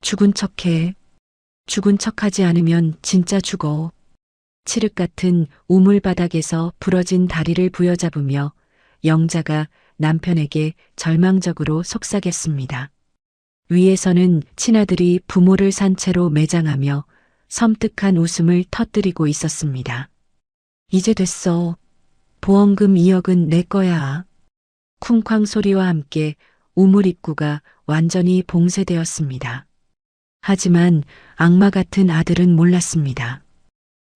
죽은 척해. 죽은 척하지 않으면 진짜 죽어. 칠흑 같은 우물 바닥에서 부러진 다리를 부여잡으며 영자가 남편에게 절망적으로 속삭였습니다. 위에서는 친아들이 부모를 산 채로 매장하며 섬뜩한 웃음을 터뜨리고 있었습니다. 이제 됐어. 보험금 2억은 내 거야. 쿵쾅 소리와 함께 우물 입구가 완전히 봉쇄되었습니다. 하지만 악마 같은 아들은 몰랐습니다.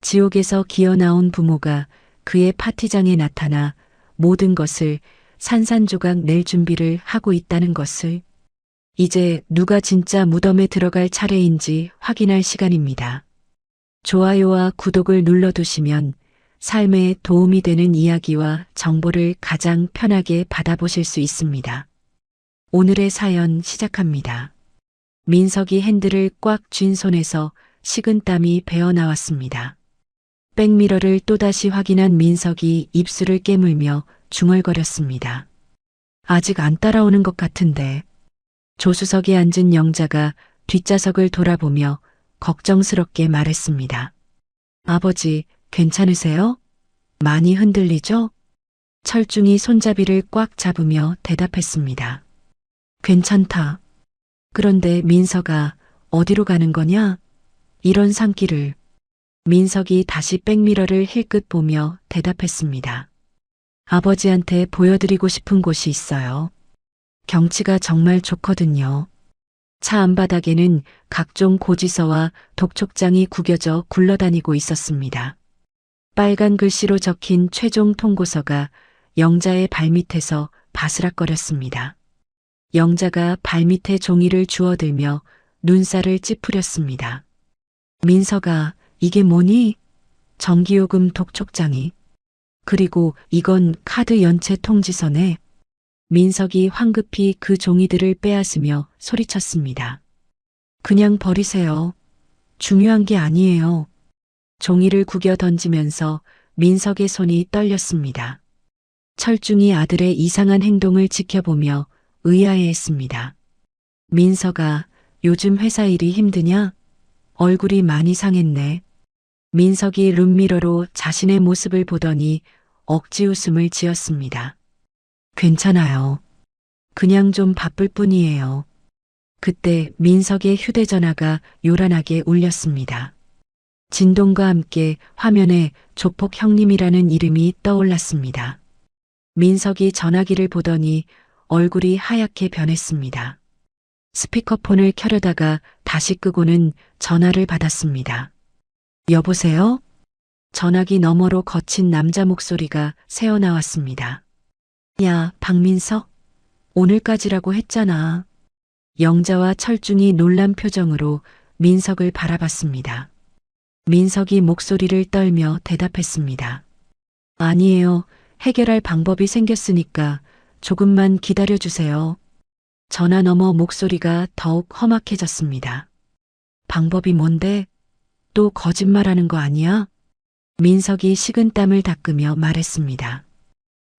지옥에서 기어 나온 부모가 그의 파티장에 나타나 모든 것을 산산조각 낼 준비를 하고 있다는 것을. 이제 누가 진짜 무덤에 들어갈 차례인지 확인할 시간입니다. 좋아요와 구독을 눌러두시면 삶에 도움이 되는 이야기와 정보를 가장 편하게 받아보실 수 있습니다. 오늘의 사연 시작합니다. 민석이 핸들을 꽉 쥔 손에서 식은땀이 배어 나왔습니다. 백미러를 또다시 확인한 민석이 입술을 깨물며 중얼거렸습니다. 아직 안 따라오는 것 같은데. 조수석에 앉은 영자가 뒷좌석을 돌아보며 걱정스럽게 말했습니다. 아버지, 괜찮으세요? 많이 흔들리죠? 철중이 손잡이를 꽉 잡으며 대답했습니다. 괜찮다. 그런데 민석아, 어디로 가는 거냐? 이런 산길을. 민석이 다시 백미러를 힐끗 보며 대답했습니다. 아버지한테 보여드리고 싶은 곳이 있어요. 경치가 정말 좋거든요. 차 안바닥에는 각종 고지서와 독촉장이 구겨져 굴러다니고 있었습니다. 빨간 글씨로 적힌 최종 통고서가 영자의 발밑에서 바스락거렸습니다. 영자가 발밑에 종이를 주워들며 눈살을 찌푸렸습니다. 민석아, 이게 뭐니? 전기요금 독촉장이. 그리고 이건 카드 연체 통지서네. 민석이 황급히 그 종이들을 빼앗으며 소리쳤습니다. 그냥 버리세요. 중요한 게 아니에요. 종이를 구겨 던지면서 민석의 손이 떨렸습니다. 철중이 아들의 이상한 행동을 지켜보며 의아해했습니다. 민석아, 요즘 회사 일이 힘드냐? 얼굴이 많이 상했네. 민석이 룸미러로 자신의 모습을 보더니 억지 웃음을 지었습니다. 괜찮아요. 그냥 좀 바쁠 뿐이에요. 그때 민석의 휴대전화가 요란하게 울렸습니다. 진동과 함께 화면에 조폭 형님이라는 이름이 떠올랐습니다. 민석이 전화기를 보더니 얼굴이 하얗게 변했습니다. 스피커폰을 켜려다가 다시 끄고는 전화를 받았습니다. 여보세요? 전화기 너머로 거친 남자 목소리가 새어나왔습니다. 야, 박민석? 오늘까지라고 했잖아. 영자와 철중이 놀란 표정으로 민석을 바라봤습니다. 민석이 목소리를 떨며 대답했습니다. 아니에요. 해결할 방법이 생겼으니까 조금만 기다려주세요. 전화 너머 목소리가 더욱 험악해졌습니다. 방법이 뭔데? 또 거짓말하는 거 아니야? 민석이 식은땀을 닦으며 말했습니다.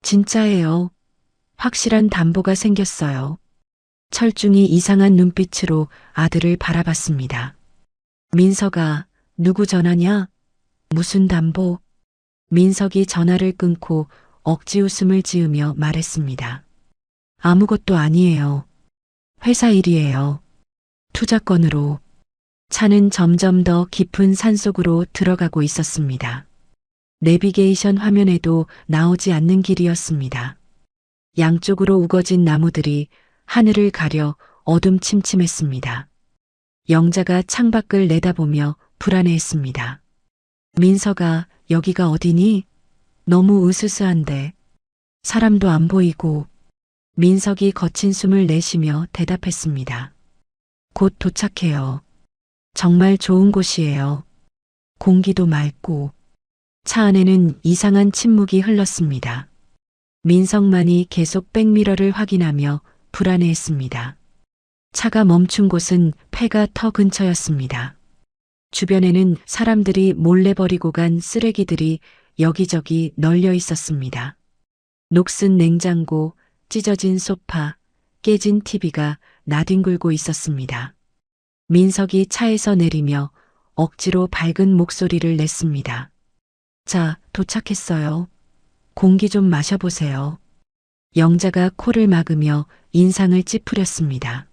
진짜예요. 확실한 담보가 생겼어요. 철중이 이상한 눈빛으로 아들을 바라봤습니다. 민석아, 누구 전화냐? 무슨 담보? 민석이 전화를 끊고 억지 웃음을 지으며 말했습니다. 아무것도 아니에요. 회사 일이에요. 투자건으로. 차는 점점 더 깊은 산속으로 들어가고 있었습니다. 내비게이션 화면에도 나오지 않는 길이었습니다. 양쪽으로 우거진 나무들이 하늘을 가려 어둠침침했습니다. 영자가 창밖을 내다보며 불안해했습니다. 민석아, 여기가 어디니? 너무 으스스한데. 사람도 안 보이고. 민석이 거친 숨을 내쉬며 대답했습니다. 곧 도착해요. 정말 좋은 곳이에요. 공기도 맑고. 차 안에는 이상한 침묵이 흘렀습니다. 민석만이 계속 백미러를 확인하며 불안해했습니다. 차가 멈춘 곳은 폐가 터 근처였습니다. 주변에는 사람들이 몰래 버리고 간 쓰레기들이 여기저기 널려 있었습니다. 녹슨 냉장고, 찢어진 소파, 깨진 TV가 나뒹굴고 있었습니다. 민석이 차에서 내리며 억지로 밝은 목소리를 냈습니다. 자, 도착했어요. 공기 좀 마셔보세요. 영자가 코를 막으며 인상을 찌푸렸습니다.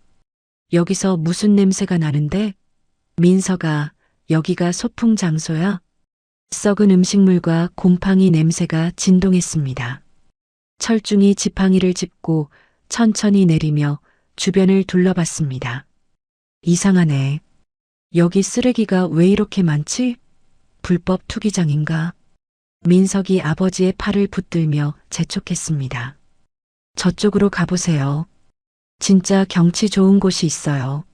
여기서 무슨 냄새가 나는데? 민서가 여기가 소풍 장소야? 썩은 음식물과 곰팡이 냄새가 진동했습니다. 철중이 지팡이를 짚고 천천히 내리며 주변을 둘러봤습니다. 이상하네. 여기 쓰레기가 왜 이렇게 많지? 불법 투기장인가? 민석이 아버지의 팔을 붙들며 재촉했습니다. 저쪽으로 가보세요. 진짜 경치 좋은 곳이 있어요.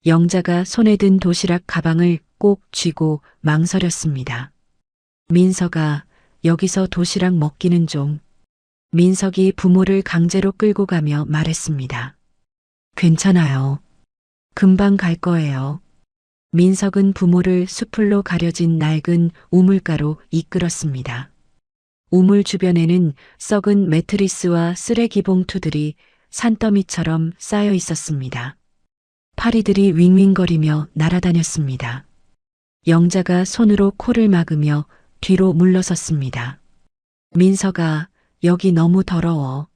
영자가 손에 든 도시락 가방을 꼭 쥐고 망설였습니다. 민서가 여기서 도시락 먹기는 좀. 민석이 부모를 강제로 끌고 가며 말했습니다. 괜찮아요. 금방 갈 거예요. 민석은 부모를 수풀로 가려진 낡은 우물가로 이끌었습니다. 우물 주변에는 썩은 매트리스와 쓰레기 봉투들이 산더미처럼 쌓여 있었습니다. 파리들이 윙윙거리며 날아다녔습니다. 영자가 손으로 코를 막으며 뒤로 물러섰습니다. 민서가 여기 너무 더러워.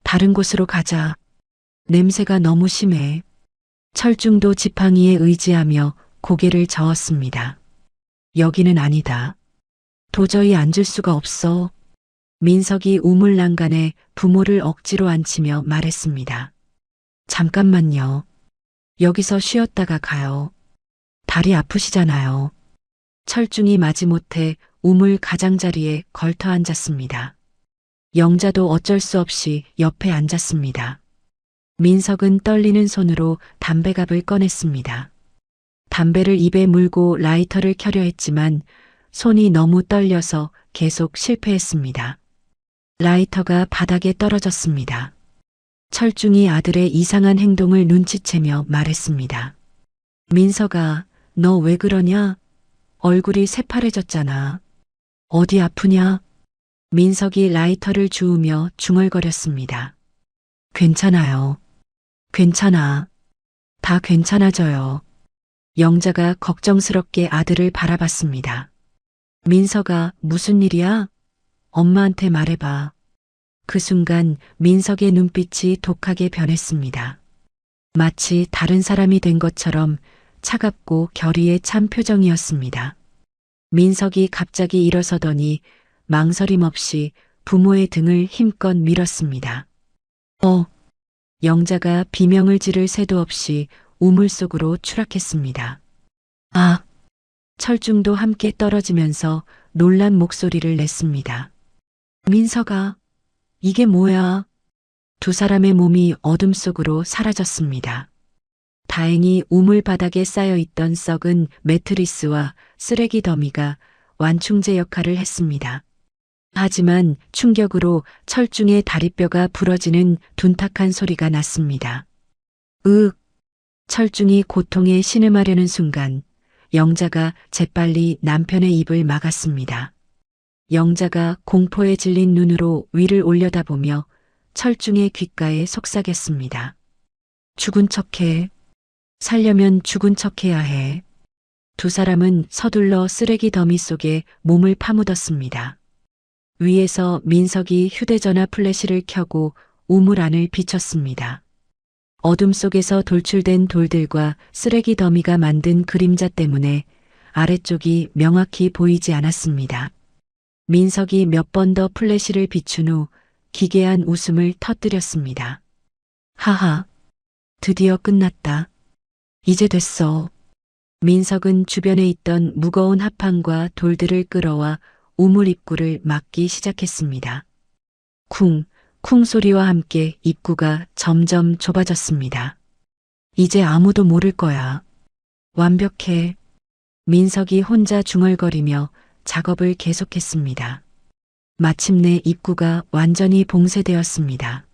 다른 곳으로 가자. 냄새가 너무 심해. 철중도 지팡이에 의지하며 고개를 저었습니다. 여기는 아니다. 도저히 앉을 수가 없어. 민석이 우물 난간에 부모를 억지로 앉히며 말했습니다. 잠깐만요. 여기서 쉬었다가 가요. 다리 아프시잖아요. 철중이 마지못해 우물 가장자리에 걸터 앉았습니다. 영자도 어쩔 수 없이 옆에 앉았습니다. 민석은 떨리는 손으로 담배갑을 꺼냈습니다. 담배를 입에 물고 라이터를 켜려 했지만 손이 너무 떨려서 계속 실패했습니다. 라이터가 바닥에 떨어졌습니다. 철중이 아들의 이상한 행동을 눈치채며 말했습니다. 민석아, 너 왜 그러냐? 얼굴이 새파래졌잖아. 어디 아프냐? 민석이 라이터를 주우며 중얼거렸습니다. 괜찮아요. 괜찮아. 다 괜찮아져요. 영자가 걱정스럽게 아들을 바라봤습니다. 민석아, 무슨 일이야? 엄마한테 말해봐. 그 순간 민석의 눈빛이 독하게 변했습니다. 마치 다른 사람이 된 것처럼 차갑고 결의에 찬 표정이었습니다. 민석이 갑자기 일어서더니 망설임 없이 부모의 등을 힘껏 밀었습니다. 영자가 비명을 지를 새도 없이 우물 속으로 추락했습니다. 아! 철중도 함께 떨어지면서 놀란 목소리를 냈습니다. 민석아, 이게 뭐야? 두 사람의 몸이 어둠 속으로 사라졌습니다. 다행히 우물 바닥에 쌓여있던 썩은 매트리스와 쓰레기 더미가 완충제 역할을 했습니다. 하지만 충격으로 철중의 다리뼈가 부러지는 둔탁한 소리가 났습니다. 으윽! 철중이 고통에 신음하려는 순간 영자가 재빨리 남편의 입을 막았습니다. 영자가 공포에 질린 눈으로 위를 올려다보며 철중의 귓가에 속삭였습니다. 죽은 척해. 살려면 죽은 척해야 해. 두 사람은 서둘러 쓰레기 더미 속에 몸을 파묻었습니다. 위에서 민석이 휴대전화 플래시를 켜고 우물 안을 비췄습니다. 어둠 속에서 돌출된 돌들과 쓰레기 더미가 만든 그림자 때문에 아래쪽이 명확히 보이지 않았습니다. 민석이 몇 번 더 플래시를 비춘 후 기괴한 웃음을 터뜨렸습니다. 하하, 드디어 끝났다. 이제 됐어. 민석은 주변에 있던 무거운 합판과 돌들을 끌어와 우물 입구를 막기 시작했습니다. 쿵, 쿵 소리와 함께 입구가 점점 좁아졌습니다. 이제 아무도 모를 거야. 완벽해. 민석이 혼자 중얼거리며 작업을 계속했습니다. 마침내 입구가 완전히 봉쇄되었습니다.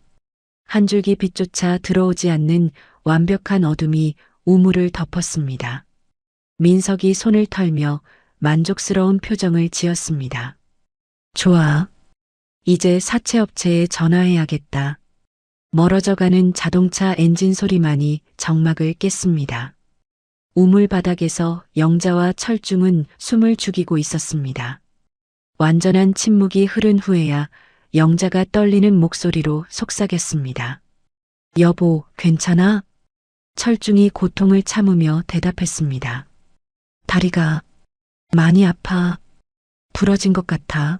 한 줄기 빛조차 들어오지 않는 완벽한 어둠이 우물을 덮었습니다. 민석이 손을 털며 만족스러운 표정을 지었습니다. 좋아. 이제 사채업체에 전화해야겠다. 멀어져가는 자동차 엔진 소리만이 정막을 깼습니다. 우물 바닥에서 영자와 철중은 숨을 죽이고 있었습니다. 완전한 침묵이 흐른 후에야 영자가 떨리는 목소리로 속삭였습니다. 여보, 괜찮아? 철중이 고통을 참으며 대답했습니다. 다리가 많이 아파. 부러진 것 같아.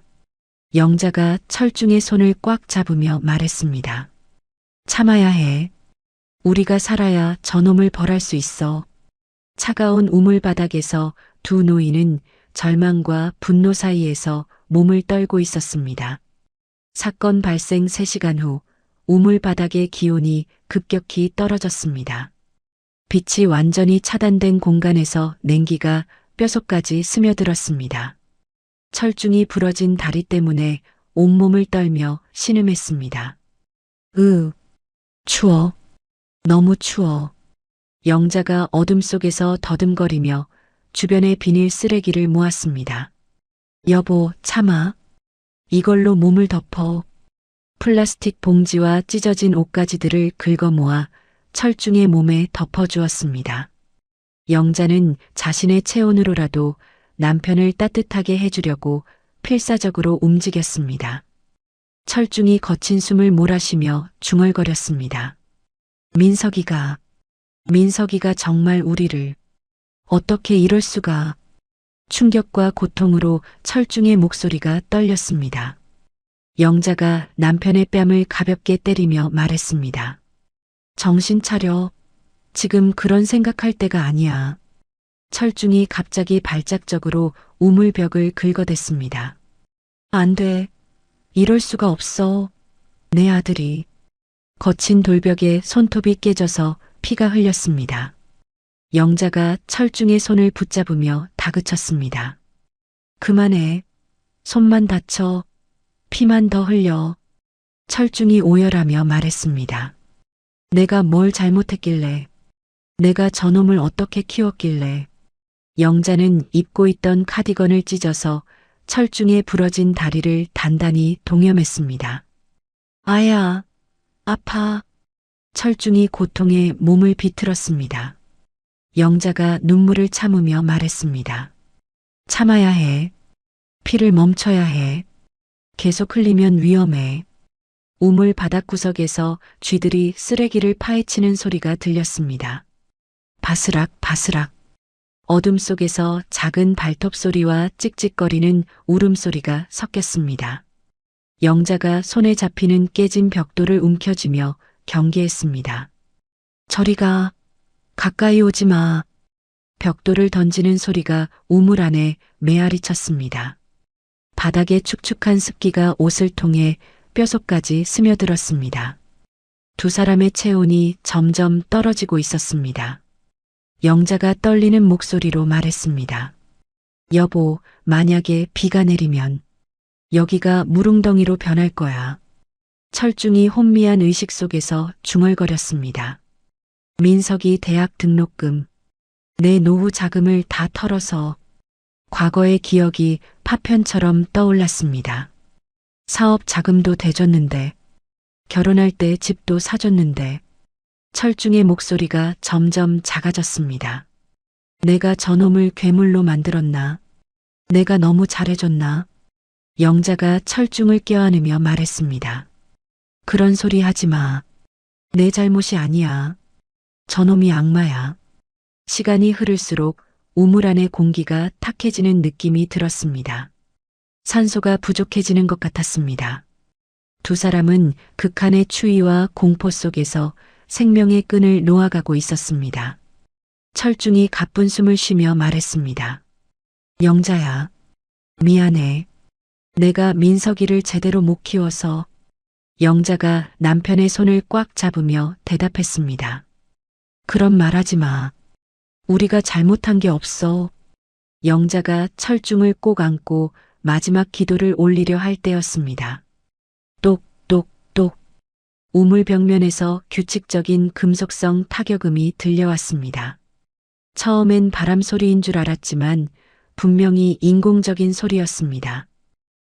영자가 철중의 손을 꽉 잡으며 말했습니다. 참아야 해. 우리가 살아야 저놈을 벌할 수 있어. 차가운 우물 바닥에서 두 노인은 절망과 분노 사이에서 몸을 떨고 있었습니다. 사건 발생 3시간 후 우물 바닥의 기온이 급격히 떨어졌습니다. 빛이 완전히 차단된 공간에서 냉기가 뼛속까지 스며들었습니다. 철중이 부러진 다리 때문에 온몸을 떨며 신음했습니다. 추워. 너무 추워. 영자가 어둠 속에서 더듬거리며 주변의 비닐 쓰레기를 모았습니다. 여보, 참아. 이걸로 몸을 덮어. 플라스틱 봉지와 찢어진 옷가지들을 긁어 모아 철중의 몸에 덮어주었습니다. 영자는 자신의 체온으로라도 남편을 따뜻하게 해주려고 필사적으로 움직였습니다. 철중이 거친 숨을 몰아쉬며 중얼거렸습니다. 민석이가 정말 우리를 어떻게 이럴 수가. 충격과 고통으로 철중의 목소리가 떨렸습니다. 영자가 남편의 뺨을 가볍게 때리며 말했습니다. 정신 차려. 지금 그런 생각할 때가 아니야. 철중이 갑자기 발작적으로 우물벽을 긁어댔습니다. 안 돼. 이럴 수가 없어. 내 아들이. 거친 돌벽에 손톱이 깨져서 피가 흘렸습니다. 영자가 철중의 손을 붙잡으며 다그쳤습니다. 그만해. 손만 다쳐. 피만 더 흘려. 철중이 오열하며 말했습니다. 내가 뭘 잘못했길래. 내가 저놈을 어떻게 키웠길래. 영자는 입고 있던 카디건을 찢어서 철중의 부러진 다리를 단단히 동여맸습니다. 아야, 아파. 철중이 고통에 몸을 비틀었습니다. 영자가 눈물을 참으며 말했습니다. 참아야 해. 피를 멈춰야 해. 계속 흘리면 위험해. 우물 바닥구석에서 쥐들이 쓰레기를 파헤치는 소리가 들렸습니다. 바스락 바스락. 어둠 속에서 작은 발톱 소리와 찍찍거리는 울음소리가 섞였습니다. 영자가 손에 잡히는 깨진 벽돌을 움켜쥐며 경계했습니다. 저리 가. 가까이 오지 마. 벽돌을 던지는 소리가 우물 안에 메아리 쳤습니다. 바닥에 축축한 습기가 옷을 통해 뼛속까지 스며들었습니다. 두 사람의 체온이 점점 떨어지고 있었습니다. 영자가 떨리는 목소리로 말했습니다. 여보, 만약에 비가 내리면 여기가 물웅덩이로 변할 거야. 철중이 혼미한 의식 속에서 중얼거렸습니다. 민석이 대학 등록금, 내 노후 자금을 다 털어서. 과거의 기억이 파편처럼 떠올랐습니다. 사업 자금도 대줬는데, 결혼할 때 집도 사줬는데. 철중의 목소리가 점점 작아졌습니다. 내가 저놈을 괴물로 만들었나? 내가 너무 잘해줬나? 영자가 철중을 껴안으며 말했습니다. 그런 소리 하지 마. 내 잘못이 아니야. 저놈이 악마야. 시간이 흐를수록 우물 안의 공기가 탁해지는 느낌이 들었습니다. 산소가 부족해지는 것 같았습니다. 두 사람은 극한의 추위와 공포 속에서 생명의 끈을 놓아가고 있었습니다. 철중이 가쁜 숨을 쉬며 말했습니다. 영자야, 미안해. 내가 민석이를 제대로 못 키워서. 영자가 남편의 손을 꽉 잡으며 대답했습니다. 그런 말하지 마. 우리가 잘못한 게 없어. 영자가 철중을 꼭 안고 마지막 기도를 올리려 할 때였습니다. 똑똑똑. 우물 벽면에서 규칙적인 금속성 타격음이 들려왔습니다. 처음엔 바람 소리인 줄 알았지만 분명히 인공적인 소리였습니다.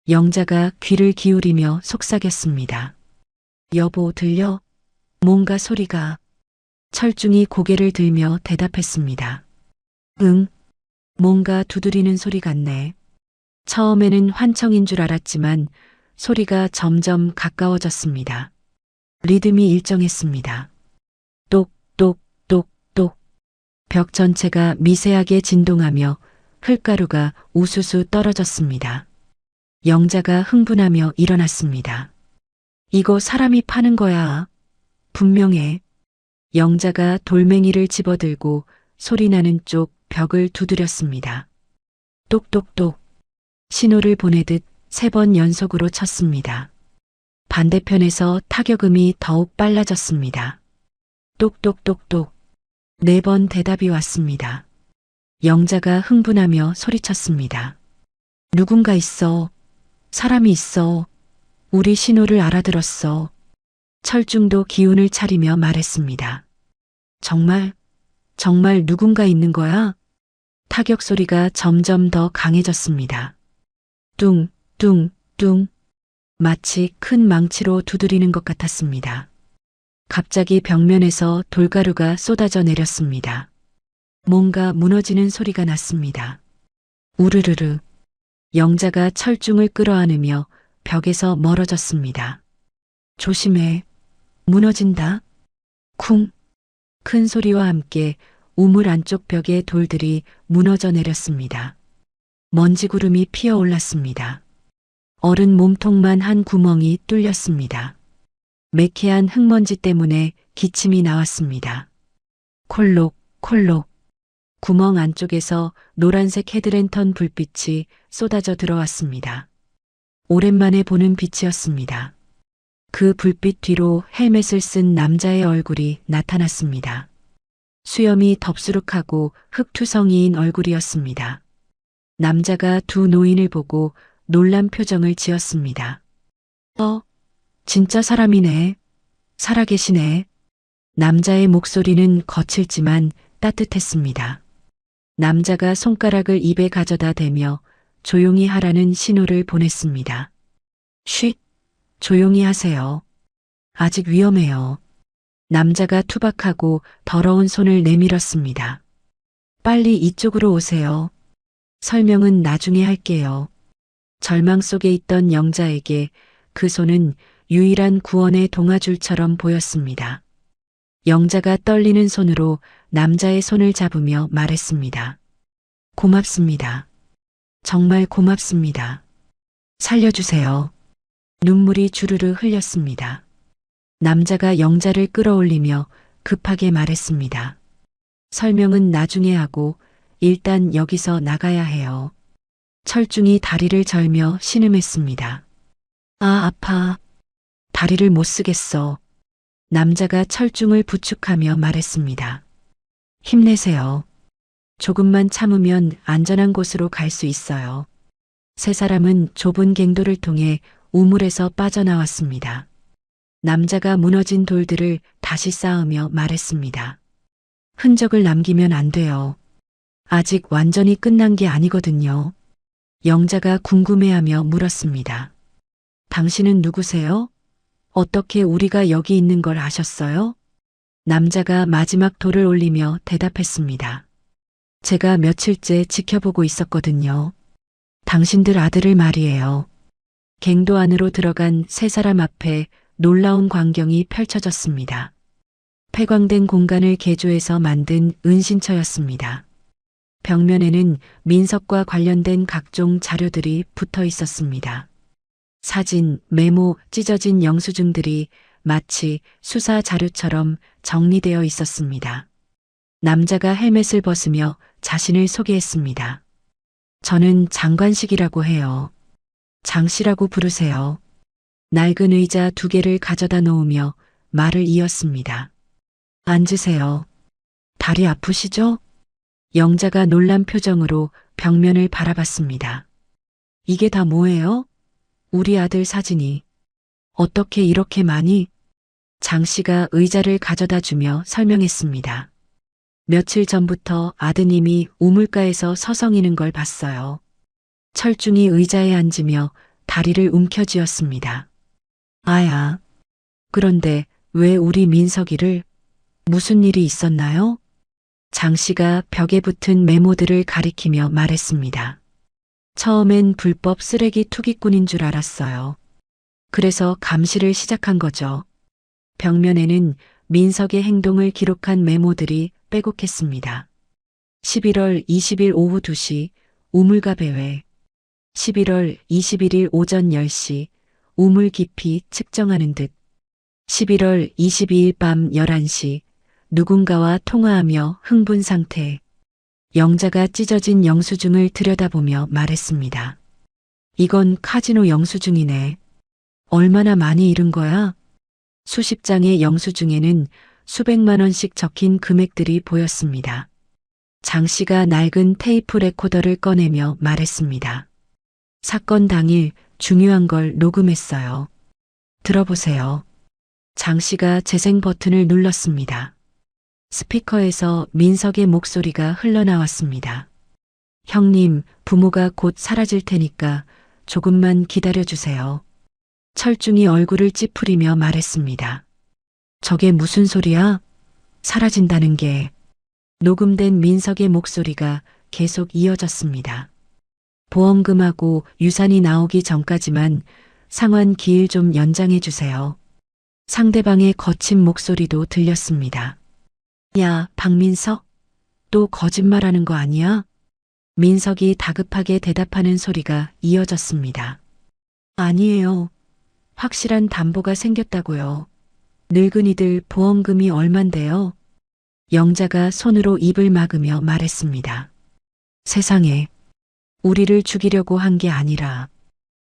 영자가 귀를 기울이며 속삭였습니다. 여보, 들려? 뭔가 소리가. 철중이 고개를 들며 대답했습니다. 응, 뭔가 두드리는 소리 같네. 처음에는 환청인 줄 알았지만 소리가 점점 가까워졌습니다. 리듬이 일정했습니다. 똑, 똑, 똑, 똑. 벽 전체가 미세하게 진동하며 흘가루가 우수수 떨어졌습니다. 영자가 흥분하며 일어났습니다. 이거 사람이 파는 거야. 분명해. 영자가 돌멩이를 집어들고 소리나는 쪽 벽을 두드렸습니다. 똑똑똑. 신호를 보내듯 3번 연속으로 쳤습니다. 반대편에서 타격음이 더욱 빨라졌습니다. 똑똑똑똑. 4번 대답이 왔습니다. 영자가 흥분하며 소리쳤습니다. 누군가 있어. 사람이 있어. 우리 신호를 알아들었어. 철중도 기운을 차리며 말했습니다. 정말 누군가 있는 거야? 타격 소리가 점점 더 강해졌습니다. 뚱, 뚱, 뚱. 마치 큰 망치로 두드리는 것 같았습니다. 갑자기 벽면에서 돌가루가 쏟아져 내렸습니다. 뭔가 무너지는 소리가 났습니다. 우르르르. 영자가 철중을 끌어안으며 벽에서 멀어졌습니다. 조심해. 무너진다. 쿵. 큰 소리와 함께 우물 안쪽 벽의 돌들이 무너져 내렸습니다. 먼지구름이 피어올랐습니다. 어른 몸통만 한 구멍이 뚫렸습니다. 매캐한 흙먼지 때문에 기침이 나왔습니다. 콜록, 콜록. 구멍 안쪽에서 노란색 헤드랜턴 불빛이 쏟아져 들어왔습니다. 오랜만에 보는 빛이었습니다. 그 불빛 뒤로 헬멧을 쓴 남자의 얼굴이 나타났습니다. 수염이 덥수룩하고 흙투성이인 얼굴이었습니다. 남자가 두 노인을 보고 놀란 표정을 지었습니다. 진짜 사람이네. 살아계시네. 남자의 목소리는 거칠지만 따뜻했습니다. 남자가 손가락을 입에 가져다 대며 조용히 하라는 신호를 보냈습니다. 쉿, 조용히 하세요. 아직 위험해요. 남자가 투박하고 더러운 손을 내밀었습니다. 빨리 이쪽으로 오세요. 설명은 나중에 할게요. 절망 속에 있던 영자에게 그 손은 유일한 구원의 동아줄처럼 보였습니다. 영자가 떨리는 손으로 남자의 손을 잡으며 말했습니다. 고맙습니다. 정말 고맙습니다. 살려주세요. 눈물이 주르르 흘렸습니다. 남자가 영자를 끌어올리며 급하게 말했습니다. 설명은 나중에 하고 일단 여기서 나가야 해요. 철중이 다리를 절며 신음했습니다. 아, 아파. 다리를 못 쓰겠어. 남자가 철중을 부축하며 말했습니다. 힘내세요. 조금만 참으면 안전한 곳으로 갈 수 있어요. 세 사람은 좁은 갱도를 통해 우물에서 빠져나왔습니다. 남자가 무너진 돌들을 다시 쌓으며 말했습니다. 흔적을 남기면 안 돼요. 아직 완전히 끝난 게 아니거든요. 영자가 궁금해하며 물었습니다. 당신은 누구세요? 어떻게 우리가 여기 있는 걸 아셨어요? 남자가 마지막 돌을 올리며 대답했습니다. 제가 며칠째 지켜보고 있었거든요. 당신들 아들을 말이에요. 갱도 안으로 들어간 세 사람 앞에 놀라운 광경이 펼쳐졌습니다. 폐광된 공간을 개조해서 만든 은신처였습니다. 벽면에는 민석과 관련된 각종 자료들이 붙어 있었습니다. 사진, 메모, 찢어진 영수증들이 마치 수사 자료처럼 정리되어 있었습니다. 남자가 헬멧을 벗으며 자신을 소개했습니다. 저는 장관식이라고 해요. 장씨라고 부르세요. 낡은 의자 2개를 가져다 놓으며 말을 이었습니다. 앉으세요. 다리 아프시죠? 영자가 놀란 표정으로 벽면을 바라봤습니다. 이게 다 뭐예요? 우리 아들 사진이. 어떻게 이렇게 많이? 장씨가 의자를 가져다 주며 설명했습니다. 며칠 전부터 아드님이 우물가에서 서성이는 걸 봤어요. 철중이 의자에 앉으며 다리를 움켜쥐었습니다. 아야. 그런데 왜 우리 민석이를 무슨 일이 있었나요? 장 씨가 벽에 붙은 메모들을 가리키며 말했습니다. 처음엔 불법 쓰레기 투기꾼인 줄 알았어요. 그래서 감시를 시작한 거죠. 벽면에는 민석의 행동을 기록한 메모들이 빼곡했습니다. 11월 20일 오후 2시 우물가 배회. 11월 21일 오전 10시 우물 깊이 측정하는 듯. 11월 22일 밤 11시 누군가와 통화하며 흥분 상태. 영자가 찢어진 영수증을 들여다보며 말했습니다. 이건 카지노 영수증이네. 얼마나 많이 잃은 거야? 수십 장의 영수증에는 수백만 원씩 적힌 금액들이 보였습니다. 장 씨가 낡은 테이프 레코더를 꺼내며 말했습니다. 사건 당일 중요한 걸 녹음했어요. 들어보세요. 장 씨가 재생 버튼을 눌렀습니다. 스피커에서 민석의 목소리가 흘러나왔습니다. 형님, 부모가 곧 사라질 테니까 조금만 기다려주세요. 철중이 얼굴을 찌푸리며 말했습니다. 저게 무슨 소리야? 사라진다는 게. 녹음된 민석의 목소리가 계속 이어졌습니다. 보험금하고 유산이 나오기 전까지만 상환 기일 좀 연장해 주세요. 상대방의 거친 목소리도 들렸습니다. 야, 박민석? 또 거짓말하는 거 아니야? 민석이 다급하게 대답하는 소리가 이어졌습니다. 아니에요. 확실한 담보가 생겼다고요. 늙은이들 보험금이 얼만데요? 영자가 손으로 입을 막으며 말했습니다. 세상에, 우리를 죽이려고 한 게 아니라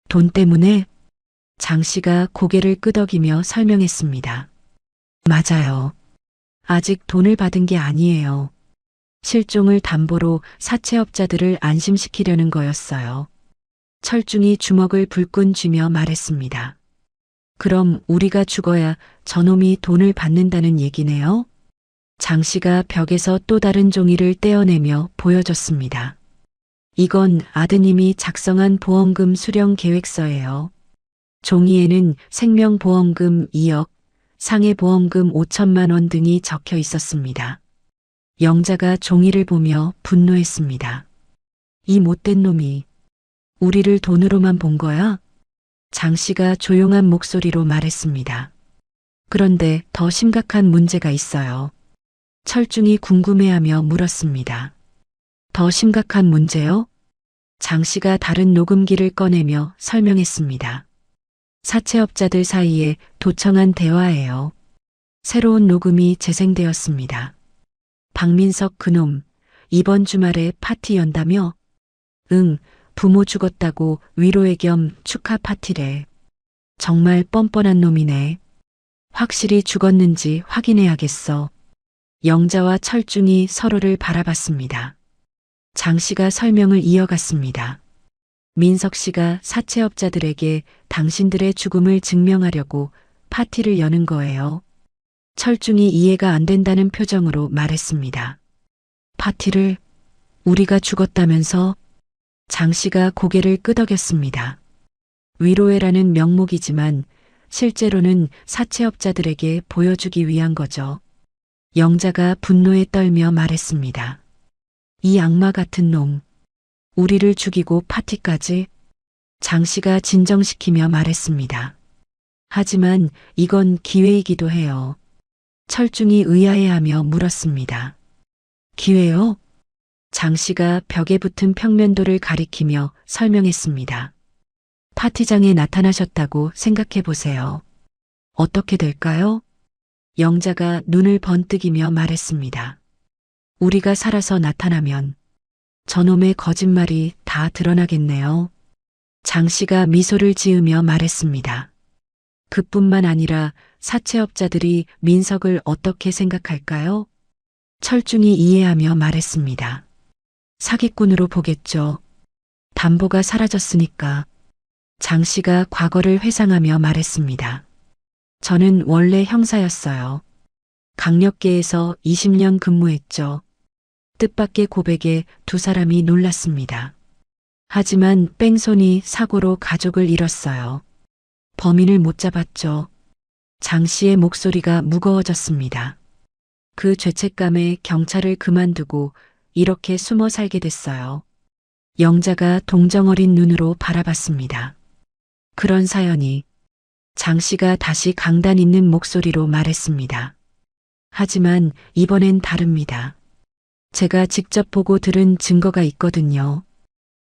돈 때문에? 장 씨가 고개를 끄덕이며 설명했습니다. 맞아요. 아직 돈을 받은 게 아니에요. 실종을 담보로 사채업자들을 안심시키려는 거였어요. 철중이 주먹을 불끈 쥐며 말했습니다. 그럼 우리가 죽어야 저놈이 돈을 받는다는 얘기네요? 장 씨가 벽에서 또 다른 종이를 떼어내며 보여줬습니다. 이건 아드님이 작성한 보험금 수령 계획서예요. 종이에는 생명보험금 2억, 상해보험금 5천만 원 등이 적혀 있었습니다. 영자가 종이를 보며 분노했습니다. 이 못된 놈이 우리를 돈으로만 본 거야? 장 씨가 조용한 목소리로 말했습니다. 그런데 더 심각한 문제가 있어요. 철중이 궁금해하며 물었습니다. 더 심각한 문제요? 장 씨가 다른 녹음기를 꺼내며 설명했습니다. 사채업자들 사이에 도청한 대화예요. 새로운 녹음이 재생되었습니다. 박민석 그놈, 이번 주말에 파티 연다며? 응, 부모 죽었다고 위로회 겸 축하 파티래. 정말 뻔뻔한 놈이네. 확실히 죽었는지 확인해야겠어. 영자와 철중이 서로를 바라봤습니다. 장 씨가 설명을 이어갔습니다. 민석 씨가 사채업자들에게 당신들의 죽음을 증명하려고 파티를 여는 거예요. 철중이 이해가 안 된다는 표정으로 말했습니다. 파티를 우리가 죽었다면서? 장 씨가 고개를 끄덕였습니다. 위로회라는 명목이지만 실제로는 사채업자들에게 보여주기 위한 거죠. 영자가 분노에 떨며 말했습니다. 이 악마 같은 놈, 우리를 죽이고 파티까지? 장 씨가 진정시키며 말했습니다. 하지만 이건 기회이기도 해요. 철중이 의아해하며 물었습니다. 기회요? 장 씨가 벽에 붙은 평면도를 가리키며 설명했습니다. 파티장에 나타나셨다고 생각해 보세요. 어떻게 될까요? 영자가 눈을 번뜩이며 말했습니다. 우리가 살아서 나타나면 저놈의 거짓말이 다 드러나겠네요. 장 씨가 미소를 지으며 말했습니다. 그뿐만 아니라 사채업자들이 민석을 어떻게 생각할까요? 철중이 이해하며 말했습니다. 사기꾼으로 보겠죠. 담보가 사라졌으니까. 장 씨가 과거를 회상하며 말했습니다. 저는 원래 형사였어요. 강력계에서 20년 근무했죠. 뜻밖의 고백에 두 사람이 놀랐습니다. 하지만 뺑소니 사고로 가족을 잃었어요. 범인을 못 잡았죠. 장 씨의 목소리가 무거워졌습니다. 그 죄책감에 경찰을 그만두고 이렇게 숨어 살게 됐어요. 영자가 동정어린 눈으로 바라봤습니다. 그런 사연이 장 씨가 다시 강단 있는 목소리로 말했습니다. 하지만 이번엔 다릅니다. 제가 직접 보고 들은 증거가 있거든요.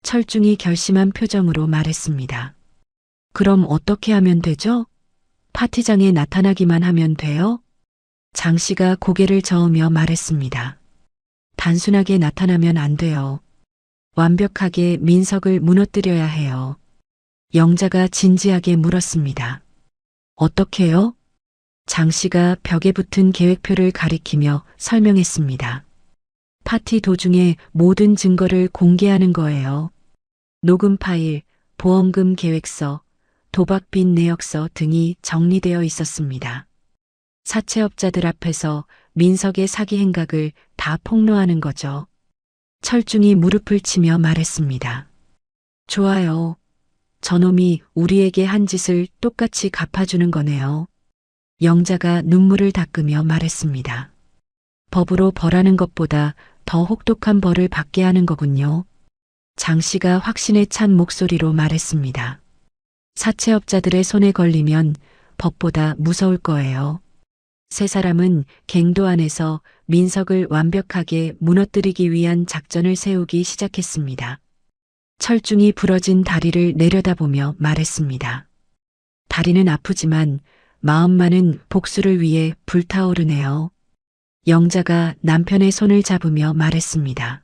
철중이 결심한 표정으로 말했습니다. 그럼 어떻게 하면 되죠? 파티장에 나타나기만 하면 돼요? 장 씨가 고개를 저으며 말했습니다. 단순하게 나타나면 안 돼요. 완벽하게 민석을 무너뜨려야 해요. 영자가 진지하게 물었습니다. 어떻게요? 장 씨가 벽에 붙은 계획표를 가리키며 설명했습니다. 파티 도중에 모든 증거를 공개하는 거예요. 녹음 파일, 보험금 계획서, 도박빚 내역서 등이 정리되어 있었습니다. 사채업자들 앞에서 민석의 사기 행각을 다 폭로하는 거죠. 철중이 무릎을 치며 말했습니다. 좋아요. 저놈이 우리에게 한 짓을 똑같이 갚아주는 거네요. 영자가 눈물을 닦으며 말했습니다. 법으로 벌하는 것보다 더 혹독한 벌을 받게 하는 거군요. 장 씨가 확신에 찬 목소리로 말했습니다. 사채업자들의 손에 걸리면 법보다 무서울 거예요. 세 사람은 갱도 안에서 민석을 완벽하게 무너뜨리기 위한 작전을 세우기 시작했습니다. 철중이 부러진 다리를 내려다보며 말했습니다. 다리는 아프지만 마음만은 복수를 위해 불타오르네요. 영자가 남편의 손을 잡으며 말했습니다.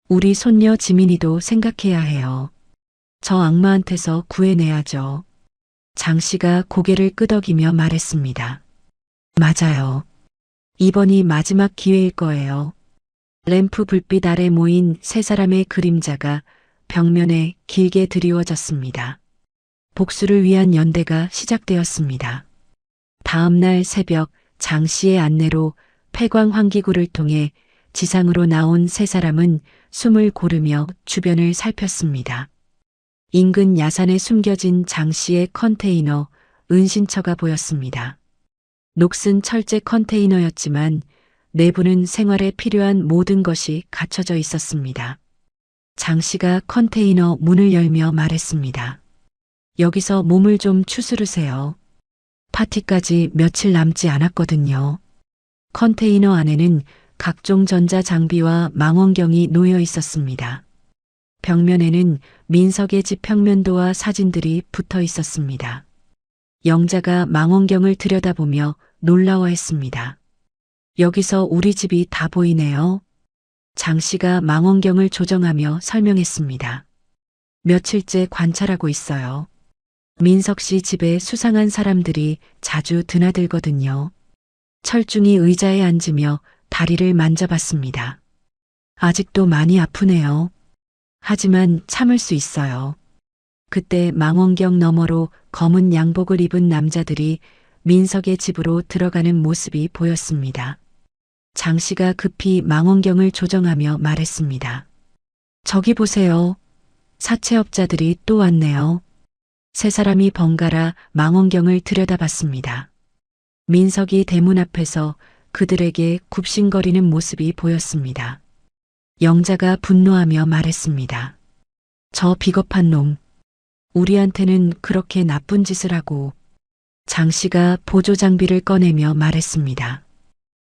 우리 손녀 지민이도 생각해야 해요. 저 악마한테서 구해내야죠. 장 씨가 고개를 끄덕이며 말했습니다. 맞아요. 이번이 마지막 기회일 거예요. 램프 불빛 아래 모인 세 사람의 그림자가 벽면에 길게 드리워졌습니다. 복수를 위한 연대가 시작되었습니다. 다음 날 새벽 장 씨의 안내로 폐광 환기구를 통해 지상으로 나온 세 사람은 숨을 고르며 주변을 살폈습니다. 인근 야산에 숨겨진 장 씨의 컨테이너, 은신처가 보였습니다. 녹슨 철제 컨테이너였지만 내부는 생활에 필요한 모든 것이 갖춰져 있었습니다. 장 씨가 컨테이너 문을 열며 말했습니다. 여기서 몸을 좀 추스르세요. 파티까지 며칠 남지 않았거든요. 컨테이너 안에는 각종 전자장비와 망원경이 놓여 있었습니다. 벽면에는 민석의 집 평면도와 사진들이 붙어 있었습니다. 영자가 망원경을 들여다보며 놀라워했습니다. 여기서 우리 집이 다 보이네요. 장 씨가 망원경을 조정하며 설명했습니다. 며칠째 관찰하고 있어요. 민석 씨 집에 수상한 사람들이 자주 드나들거든요. 철중이 의자에 앉으며 다리를 만져봤습니다. 아직도 많이 아프네요. 하지만 참을 수 있어요. 그때 망원경 너머로 검은 양복을 입은 남자들이 민석의 집으로 들어가는 모습이 보였습니다. 장 씨가 급히 망원경을 조정하며 말했습니다. 저기 보세요. 사채업자들이 또 왔네요. 세 사람이 번갈아 망원경을 들여다봤습니다. 민석이 대문 앞에서 그들에게 굽신거리는 모습이 보였습니다. 영자가 분노하며 말했습니다. 저 비겁한 놈. 우리한테는 그렇게 나쁜 짓을 하고. 장 씨가 보조 장비를 꺼내며 말했습니다.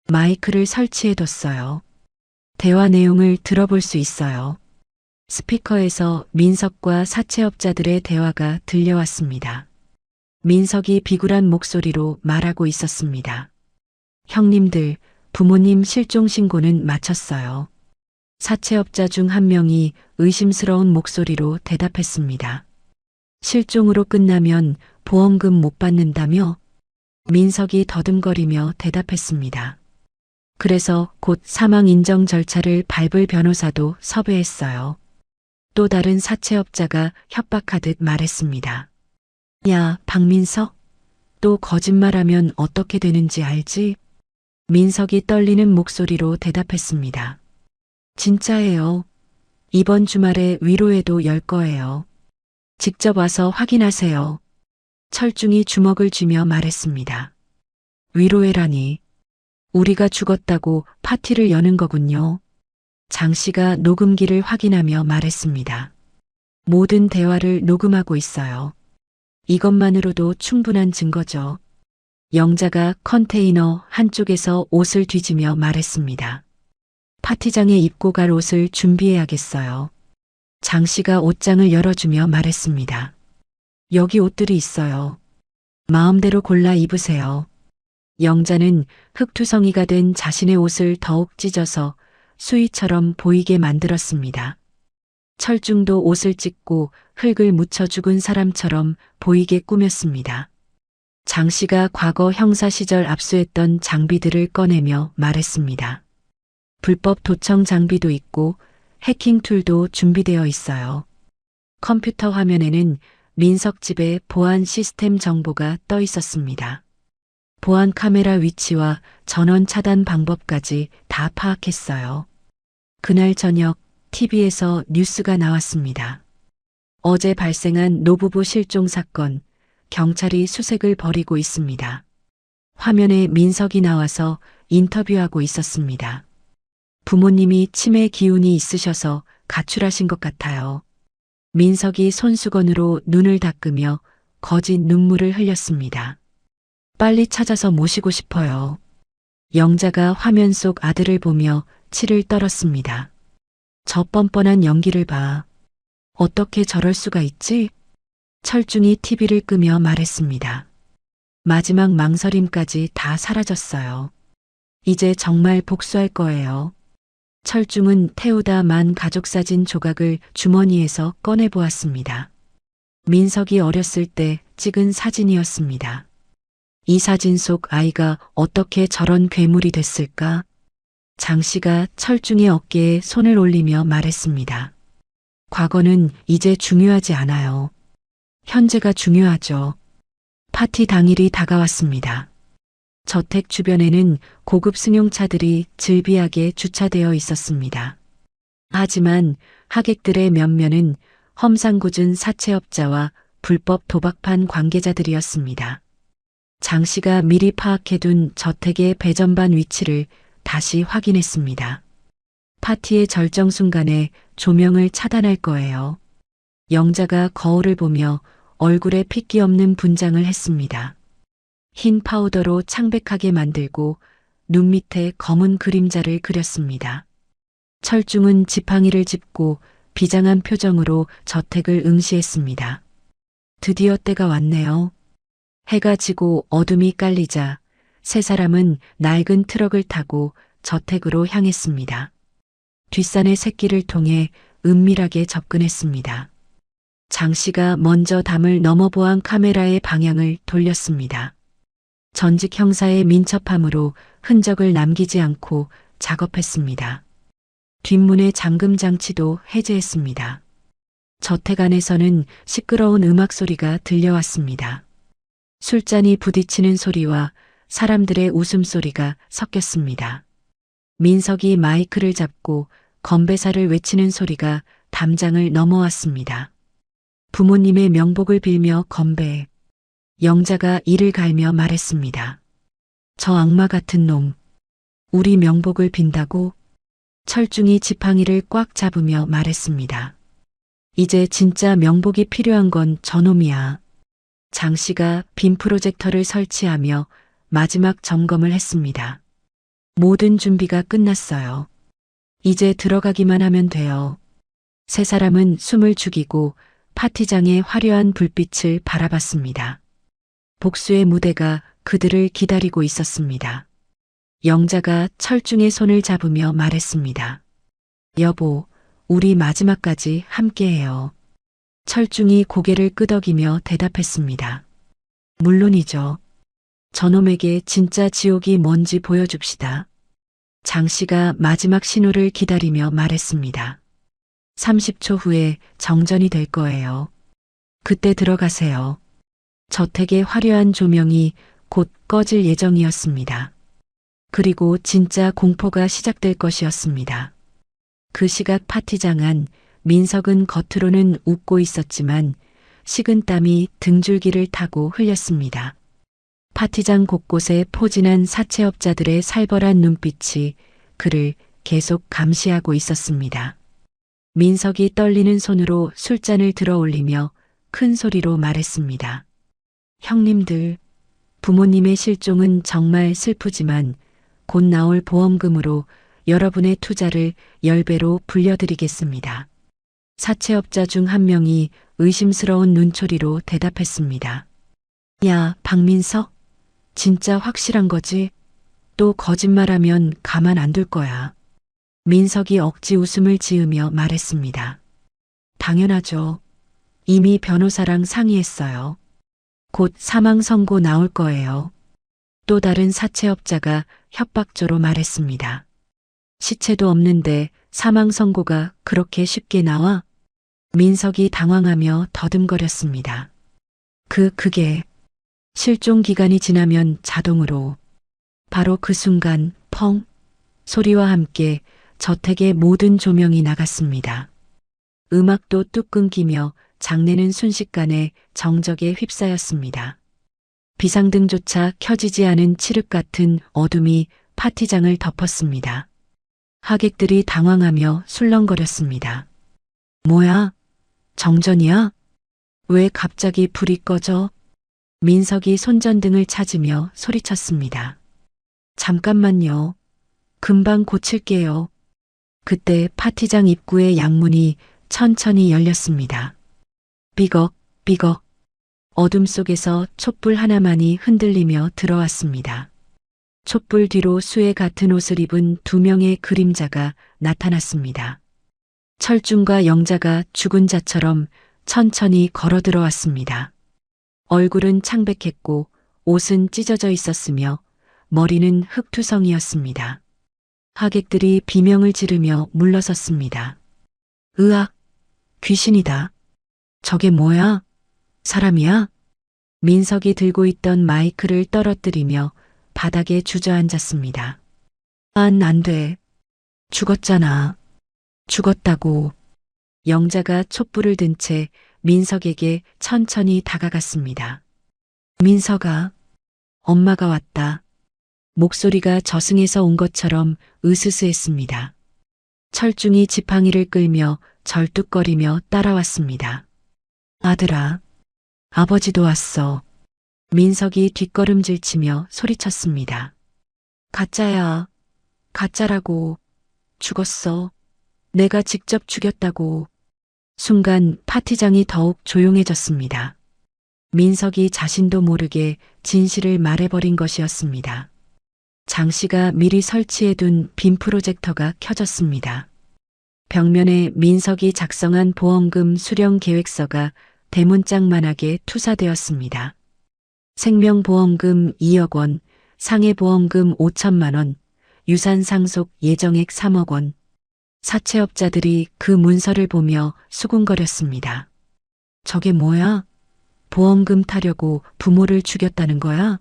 마이크를 설치해뒀어요. 대화 내용을 들어볼 수 있어요. 스피커에서 민석과 사채업자들의 대화가 들려왔습니다. 민석이 비굴한 목소리로 말하고 있었습니다. 형님들, 부모님 실종 신고는 마쳤어요. 사채업자 중 한 명이 의심스러운 목소리로 대답했습니다. 실종으로 끝나면 보험금 못 받는다며? 민석이 더듬거리며 대답했습니다. 그래서 곧 사망 인정 절차를 밟을 변호사도 섭외했어요. 또 다른 사채업자가 협박하듯 말했습니다. 야, 박민석? 또 거짓말하면 어떻게 되는지 알지? 민석이 떨리는 목소리로 대답했습니다. 진짜예요. 이번 주말에 위로회도 열 거예요. 직접 와서 확인하세요. 철중이 주먹을 쥐며 말했습니다. 위로회라니. 우리가 죽었다고 파티를 여는 거군요. 장 씨가 녹음기를 확인하며 말했습니다. 모든 대화를 녹음하고 있어요. 이것만으로도 충분한 증거죠. 영자가 컨테이너 한쪽에서 옷을 뒤지며 말했습니다. 파티장에 입고 갈 옷을 준비해야겠어요. 장 씨가 옷장을 열어주며 말했습니다. 여기 옷들이 있어요. 마음대로 골라 입으세요. 영자는 흙투성이가 된 자신의 옷을 더욱 찢어서 수위처럼 보이게 만들었습니다. 철중도 옷을 찢고 흙을 묻혀 죽은 사람처럼 보이게 꾸몄습니다. 장 씨가 과거 형사 시절 압수했던 장비들을 꺼내며 말했습니다. 불법 도청 장비도 있고 해킹 툴도 준비되어 있어요. 컴퓨터 화면에는 민석 집의 보안 시스템 정보가 떠 있었습니다. 보안 카메라 위치와 전원 차단 방법까지 다 파악했어요. 그날 저녁 TV에서 뉴스가 나왔습니다. 어제 발생한 노부부 실종 사건, 경찰이 수색을 벌이고 있습니다. 화면에 민석이 나와서 인터뷰하고 있었습니다. 부모님이 치매 기운이 있으셔서 가출하신 것 같아요. 민석이 손수건으로 눈을 닦으며 거짓 눈물을 흘렸습니다. 빨리 찾아서 모시고 싶어요. 영자가 화면 속 아들을 보며 치를 떨었습니다. 저 뻔뻔한 연기를 봐. 어떻게 저럴 수가 있지? 철중이 TV를 끄며 말했습니다. 마지막 망설임까지 다 사라졌어요. 이제 정말 복수할 거예요. 철중은 태우다 만 가족사진 조각을 주머니에서 꺼내보았습니다. 민석이 어렸을 때 찍은 사진이었습니다. 이 사진 속 아이가 어떻게 저런 괴물이 됐을까? 장 씨가 철중의 어깨에 손을 올리며 말했습니다. 과거는 이제 중요하지 않아요. 현재가 중요하죠. 파티 당일이 다가왔습니다. 저택 주변에는 고급 승용차들이 즐비하게 주차되어 있었습니다. 하지만 하객들의 몇몇은 험상궂은 사채업자와 불법 도박판 관계자들이었습니다. 장 씨가 미리 파악해둔 저택의 배전반 위치를 다시 확인했습니다. 파티의 절정 순간에 조명을 차단할 거예요. 영자가 거울을 보며 얼굴에 핏기 없는 분장을 했습니다. 흰 파우더로 창백하게 만들고 눈 밑에 검은 그림자를 그렸습니다. 철중은 지팡이를 짚고 비장한 표정으로 저택을 응시했습니다. 드디어 때가 왔네요. 해가 지고 어둠이 깔리자 세 사람은 낡은 트럭을 타고 저택으로 향했습니다. 뒷산의 새길을 통해 은밀하게 접근했습니다. 장 씨가 먼저 담을 넘어보안 카메라의 방향을 돌렸습니다. 전직 형사의 민첩함으로 흔적을 남기지 않고 작업했습니다. 뒷문의 잠금 장치도 해제했습니다. 저택 안에서는 시끄러운 음악 소리가 들려왔습니다. 술잔이 부딪히는 소리와 사람들의 웃음소리가 섞였습니다. 민석이 마이크를 잡고 건배사를 외치는 소리가 담장을 넘어왔습니다. 부모님의 명복을 빌며 건배. 영자가 이를 갈며 말했습니다. 저 악마 같은 놈. 우리 명복을 빈다고? 철중이 지팡이를 꽉 잡으며 말했습니다. 이제 진짜 명복이 필요한 건 저놈이야. 장 씨가 빔 프로젝터를 설치하며 마지막 점검을 했습니다. 모든 준비가 끝났어요. 이제 들어가기만 하면 돼요. 세 사람은 숨을 죽이고 파티장의 화려한 불빛을 바라봤습니다. 복수의 무대가 그들을 기다리고 있었습니다. 영자가 철중의 손을 잡으며 말했습니다. 여보, 우리 마지막까지 함께해요. 철중이 고개를 끄덕이며 대답했습니다. 물론이죠. 저놈에게 진짜 지옥이 뭔지 보여줍시다. 장 씨가 마지막 신호를 기다리며 말했습니다. 30초 후에 정전이 될 거예요. 그때 들어가세요. 저택의 화려한 조명이 곧 꺼질 예정이었습니다. 그리고 진짜 공포가 시작될 것이었습니다. 그 시각 파티장 안 민석은 겉으로는 웃고 있었지만 식은땀이 등줄기를 타고 흘렸습니다. 파티장 곳곳에 포진한 사채업자들의 살벌한 눈빛이 그를 계속 감시하고 있었습니다. 민석이 떨리는 손으로 술잔을 들어 올리며 큰 소리로 말했습니다. 형님들, 부모님의 실종은 정말 슬프지만 곧 나올 보험금으로 여러분의 투자를 10배로 불려드리겠습니다. 사채업자 중 한 명이 의심스러운 눈초리로 대답했습니다. 야, 박민석, 진짜 확실한 거지? 또 거짓말하면 가만 안 둘 거야. 민석이 억지 웃음을 지으며 말했습니다. 당연하죠. 이미 변호사랑 상의했어요. 곧 사망 선고 나올 거예요. 또 다른 사채업자가 협박조로 말했습니다. 시체도 없는데 사망 선고가 그렇게 쉽게 나와? 민석이 당황하며 더듬거렸습니다. 그게 실종 기간이 지나면 자동으로. 바로 그 순간 펑 소리와 함께 저택의 모든 조명이 나갔습니다. 음악도 뚝 끊기며 장내는 순식간에 정적에 휩싸였습니다. 비상등조차 켜지지 않은 칠흑 같은 어둠이 파티장을 덮었습니다. 하객들이 당황하며 술렁거렸습니다. 뭐야? 정전이야? 왜 갑자기 불이 꺼져? 민석이 손전등을 찾으며 소리쳤습니다. 잠깐만요. 금방 고칠게요. 그때 파티장 입구의 양문이 천천히 열렸습니다. 삐걱, 삐걱. 어둠 속에서 촛불 하나만이 흔들리며 들어왔습니다. 촛불 뒤로 수에 같은 옷을 입은 2명의 그림자가 나타났습니다. 철중과 영자가 죽은 자처럼 천천히 걸어 들어왔습니다. 얼굴은 창백했고 옷은 찢어져 있었으며 머리는 흙투성이었습니다. 하객들이 비명을 지르며 물러섰습니다. 으악! 귀신이다. 저게 뭐야? 사람이야? 민석이 들고 있던 마이크를 떨어뜨리며 바닥에 주저앉았습니다. 안 돼. 죽었잖아. 죽었다고. 영자가 촛불을 든 채 민석에게 천천히 다가갔습니다. 민석아, 엄마가 왔다. 목소리가 저승에서 온 것처럼 으스스했습니다. 철중이 지팡이를 끌며 절뚝거리며 따라왔습니다. 아들아, 아버지도 왔어. 민석이 뒷걸음질치며 소리쳤습니다. 가짜야, 가짜라고. 죽었어. 내가 직접 죽였다고. 순간 파티장이 더욱 조용해졌습니다. 민석이 자신도 모르게 진실을 말해버린 것이었습니다. 장 씨가 미리 설치해둔 빔 프로젝터가 켜졌습니다. 벽면에 민석이 작성한 보험금 수령 계획서가 대문짝만하게 투사되었습니다. 생명보험금 2억 원, 상해보험금 5천만 원, 유산상속 예정액 3억 원. 사채업자들이 그 문서를 보며 수군거렸습니다. 저게 뭐야? 보험금 타려고 부모를 죽였다는 거야?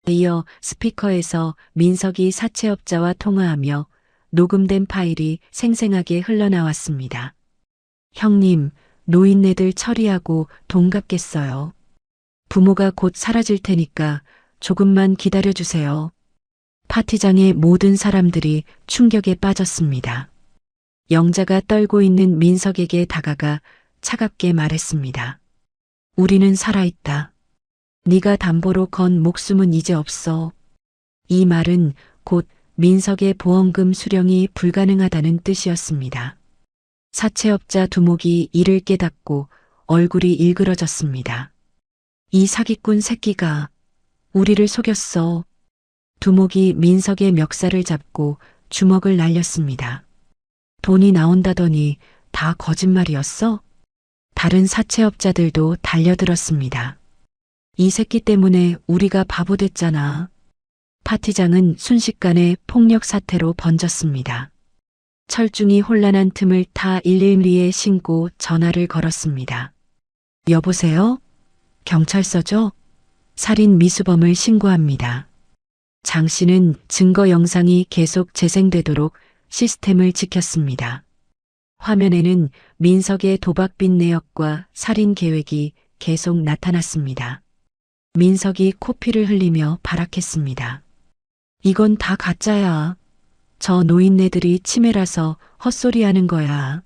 이어 스피커에서 민석이 사채업자와 통화하며 녹음된 파일이 생생하게 흘러나왔습니다. 형님, 노인네들 처리하고 돈 갚겠어요. 부모가 곧 사라질 테니까 조금만 기다려주세요. 파티장의 모든 사람들이 충격에 빠졌습니다. 영자가 떨고 있는 민석에게 다가가 차갑게 말했습니다. 우리는 살아있다. 네가 담보로 건 목숨은 이제 없어. 이 말은 곧 민석의 보험금 수령이 불가능하다는 뜻이었습니다. 사채업자 두목이 이를 깨닫고 얼굴이 일그러졌습니다. 이 사기꾼 새끼가 우리를 속였어. 두목이 민석의 멱살을 잡고 주먹을 날렸습니다. 돈이 나온다더니 다 거짓말이었어? 다른 사채업자들도 달려들었습니다. 이 새끼 때문에 우리가 바보 됐잖아. 파티장은 순식간에 폭력 사태로 번졌습니다. 철중이 혼란한 틈을 타 112에 신고 전화를 걸었습니다. 여보세요? 경찰서죠? 살인 미수범을 신고합니다. 장 씨는 증거 영상이 계속 재생되도록 시스템을 지켰습니다. 화면에는 민석의 도박빚 내역과 살인 계획이 계속 나타났습니다. 민석이 코피를 흘리며 발악했습니다. 이건 다 가짜야. 저 노인네들이 치매라서 헛소리하는 거야.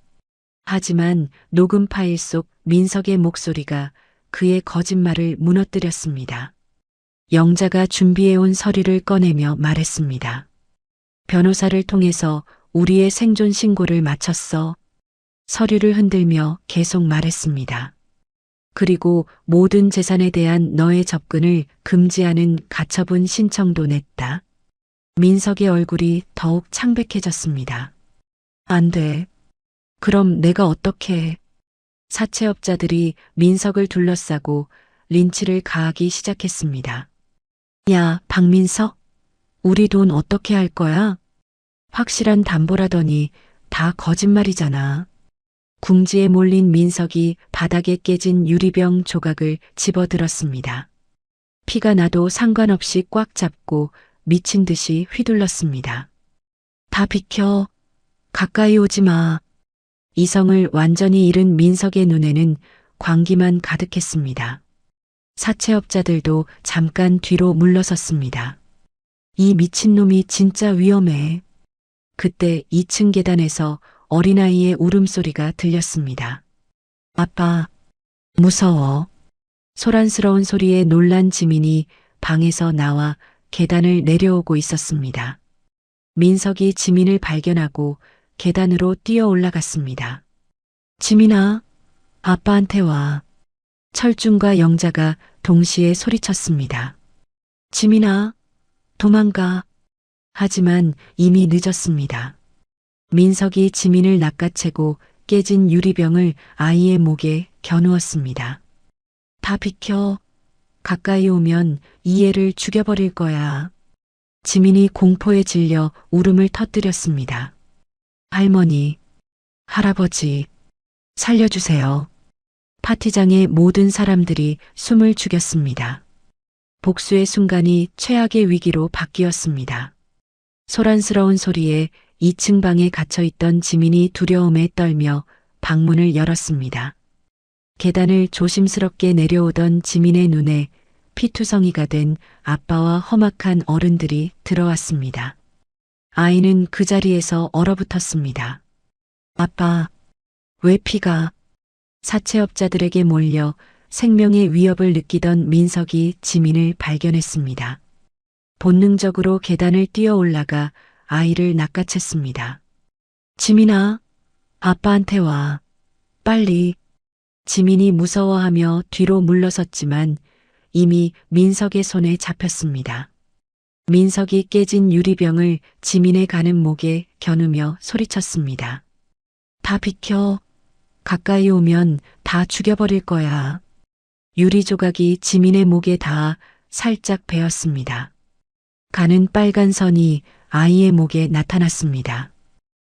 하지만 녹음 파일 속 민석의 목소리가 그의 거짓말을 무너뜨렸습니다. 영자가 준비해온 서류를 꺼내며 말했습니다. 변호사를 통해서 우리의 생존 신고를 마쳤어. 서류를 흔들며 계속 말했습니다. 그리고 모든 재산에 대한 너의 접근을 금지하는 가처분 신청도 냈다. 민석의 얼굴이 더욱 창백해졌습니다. 안 돼. 그럼 내가 어떻게 해? 사채업자들이 민석을 둘러싸고 린치를 가하기 시작했습니다. 야, 박민석, 우리 돈 어떻게 할 거야? 확실한 담보라더니 다 거짓말이잖아. 궁지에 몰린 민석이 바닥에 깨진 유리병 조각을 집어들었습니다. 피가 나도 상관없이 꽉 잡고 미친 듯이 휘둘렀습니다. 다 비켜. 가까이 오지 마. 이성을 완전히 잃은 민석의 눈에는 광기만 가득했습니다. 사채업자들도 잠깐 뒤로 물러섰습니다. 이 미친놈이 진짜 위험해. 그때 2층 계단에서 어린아이의 울음소리가 들렸습니다. 아빠, 무서워. 소란스러운 소리에 놀란 지민이 방에서 나와 계단을 내려오고 있었습니다. 민석이 지민을 발견하고 계단으로 뛰어 올라갔습니다. 지민아, 아빠한테 와. 철중과 영자가 동시에 소리쳤습니다. 지민아, 도망가. 하지만 이미 늦었습니다. 민석이 지민을 낚아채고 깨진 유리병을 아이의 목에 겨누었습니다. 다 비켜. 가까이 오면 이 애를 죽여버릴 거야. 지민이 공포에 질려 울음을 터뜨렸습니다. 할머니, 할아버지, 살려주세요. 파티장의 모든 사람들이 숨을 죽였습니다. 복수의 순간이 최악의 위기로 바뀌었습니다. 소란스러운 소리에 2층 방에 갇혀있던 지민이 두려움에 떨며 방문을 열었습니다. 계단을 조심스럽게 내려오던 지민의 눈에 피투성이가 된 아빠와 험악한 어른들이 들어왔습니다. 아이는 그 자리에서 얼어붙었습니다. 아빠, 왜 피가? 사채업자들에게 몰려 생명의 위협을 느끼던 민석이 지민을 발견했습니다. 본능적으로 계단을 뛰어 올라가 아이를 낚아챘습니다. 지민아, 아빠한테 와. 빨리. 지민이 무서워하며 뒤로 물러섰지만 이미 민석의 손에 잡혔습니다. 민석이 깨진 유리병을 지민의 가는 목에 겨누며 소리쳤습니다. 다 비켜. 가까이 오면 다 죽여버릴 거야. 유리 조각이 지민의 목에 닿아 살짝 베었습니다. 가는 빨간 선이 아이의 목에 나타났습니다.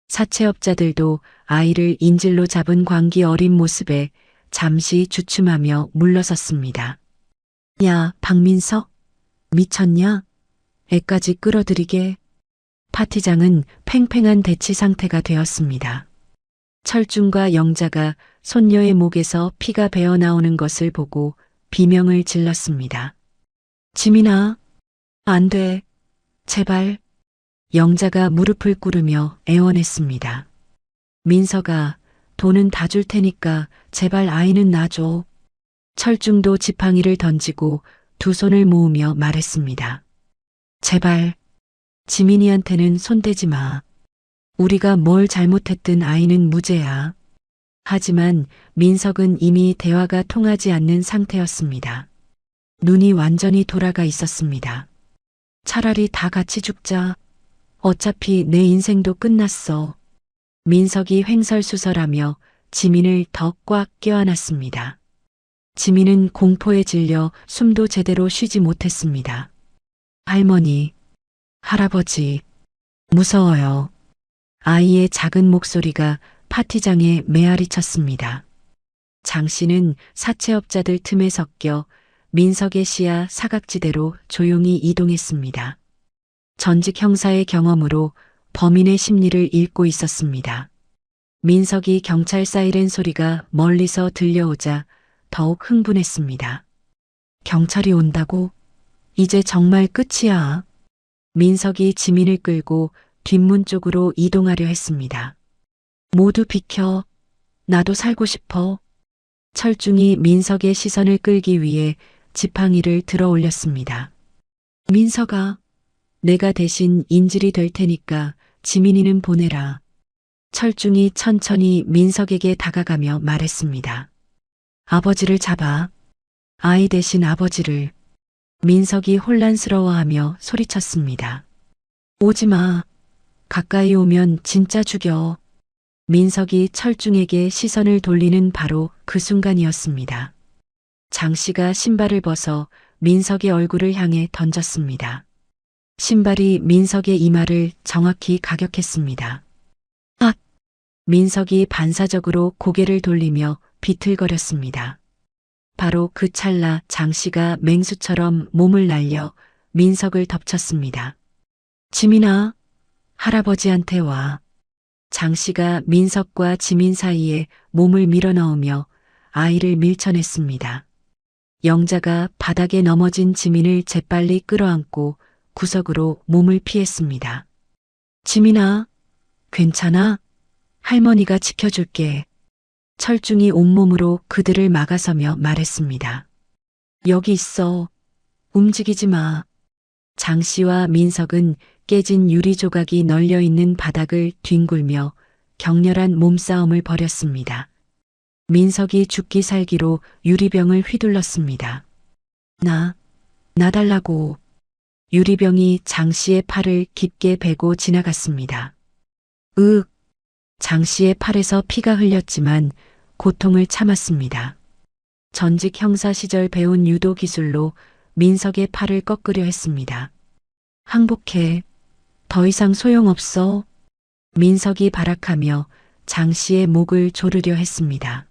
사채업자들도 아이를 인질로 잡은 광기 어린 모습에 잠시 주춤하며 물러섰습니다. 야, 박민석, 미쳤냐? 애까지 끌어들이게. 파티장은 팽팽한 대치 상태가 되었습니다. 철중과 영자가 손녀의 목에서 피가 배어나오는 것을 보고 비명을 질렀습니다. 지민아, 안 돼. 제발. 영자가 무릎을 꿇으며 애원했습니다. 민석아, 돈은 다 줄 테니까 제발 아이는 놔줘. 철중도 지팡이를 던지고 두 손을 모으며 말했습니다. 제발. 지민이한테는 손대지 마. 우리가 뭘 잘못했든 아이는 무죄야. 하지만 민석은 이미 대화가 통하지 않는 상태였습니다. 눈이 완전히 돌아가 있었습니다. 차라리 다 같이 죽자. 어차피 내 인생도 끝났어. 민석이 횡설수설하며 지민을 더 꽉 껴안았습니다. 지민은 공포에 질려 숨도 제대로 쉬지 못했습니다. 할머니, 할아버지, 무서워요. 아이의 작은 목소리가 파티장에 메아리 쳤습니다. 장 씨는 사채업자들 틈에 섞여 민석의 시야 사각지대로 조용히 이동했습니다. 전직 형사의 경험으로 범인의 심리를 읽고 있었습니다. 민석이 경찰 사이렌 소리가 멀리서 들려오자 더욱 흥분했습니다. 경찰이 온다고? 이제 정말 끝이야. 민석이 지민을 끌고 뒷문 쪽으로 이동하려 했습니다. 모두 비켜. 나도 살고 싶어. 철중이 민석의 시선을 끌기 위해 지팡이를 들어 올렸습니다. 민석아, 내가 대신 인질이 될 테니까 지민이는 보내라. 철중이 천천히 민석에게 다가가며 말했습니다. 아버지를 잡아. 아이 대신 아버지를. 민석이 혼란스러워하며 소리쳤습니다. 오지 마. 가까이 오면 진짜 죽여. 민석이 철중에게 시선을 돌리는 바로 그 순간이었습니다. 장 씨가 신발을 벗어 민석의 얼굴을 향해 던졌습니다. 신발이 민석의 이마를 정확히 가격했습니다. 아! 민석이 반사적으로 고개를 돌리며 비틀거렸습니다. 바로 그 찰나 장 씨가 맹수처럼 몸을 날려 민석을 덮쳤습니다. 지민아, 할아버지한테 와. 장 씨가 민석과 지민 사이에 몸을 밀어넣으며 아이를 밀쳐냈습니다. 영자가 바닥에 넘어진 지민을 재빨리 끌어안고 구석으로 몸을 피했습니다. 지민아, 괜찮아? 할머니가 지켜줄게. 철중이 온몸으로 그들을 막아서며 말했습니다. 여기 있어. 움직이지 마. 장 씨와 민석은 깨진 유리 조각이 널려 있는 바닥을 뒹굴며 격렬한 몸싸움을 벌였습니다. 민석이 죽기 살기로 유리병을 휘둘렀습니다. 나 달라고. 유리병이 장 씨의 팔을 깊게 베고 지나갔습니다. 으윽. 장 씨의 팔에서 피가 흘렸지만 고통을 참았습니다. 전직 형사 시절 배운 유도 기술로 민석의 팔을 꺾으려 했습니다. 항복해. 더 이상 소용없어. 민석이 발악하며 장 씨의 목을 조르려 했습니다.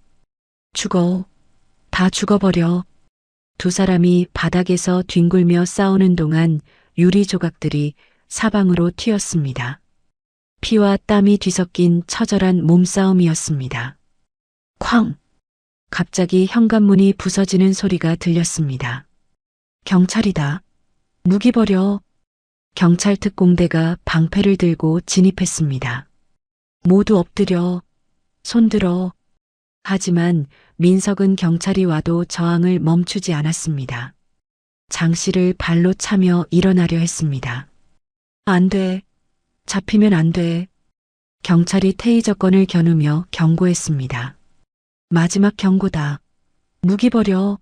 죽어. 다 죽어버려. 두 사람이 바닥에서 뒹굴며 싸우는 동안 유리 조각들이 사방으로 튀었습니다. 피와 땀이 뒤섞인 처절한 몸싸움이었습니다. 쾅! 갑자기 현관문이 부서지는 소리가 들렸습니다. 경찰이다. 무기 버려. 경찰 특공대가 방패를 들고 진입했습니다. 모두 엎드려. 손들어. 하지만 민석은 경찰이 와도 저항을 멈추지 않았습니다. 장 씨를 발로 차며 일어나려 했습니다. 안 돼. 잡히면 안 돼. 경찰이 테이저건을 겨누며 경고했습니다. 마지막 경고다. 무기 버려.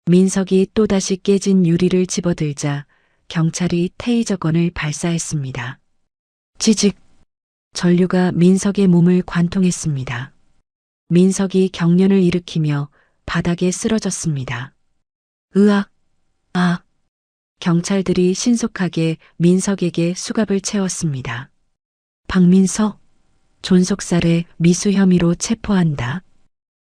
민석이 또다시 깨진 유리를 집어들자 경찰이 테이저건을 발사했습니다. 지직. 전류가 민석의 몸을 관통했습니다. 민석이 경련을 일으키며 바닥에 쓰러졌습니다. 으악! 아! 경찰들이 신속하게 민석에게 수갑을 채웠습니다. 박민석, 존속살해 미수 혐의로 체포한다.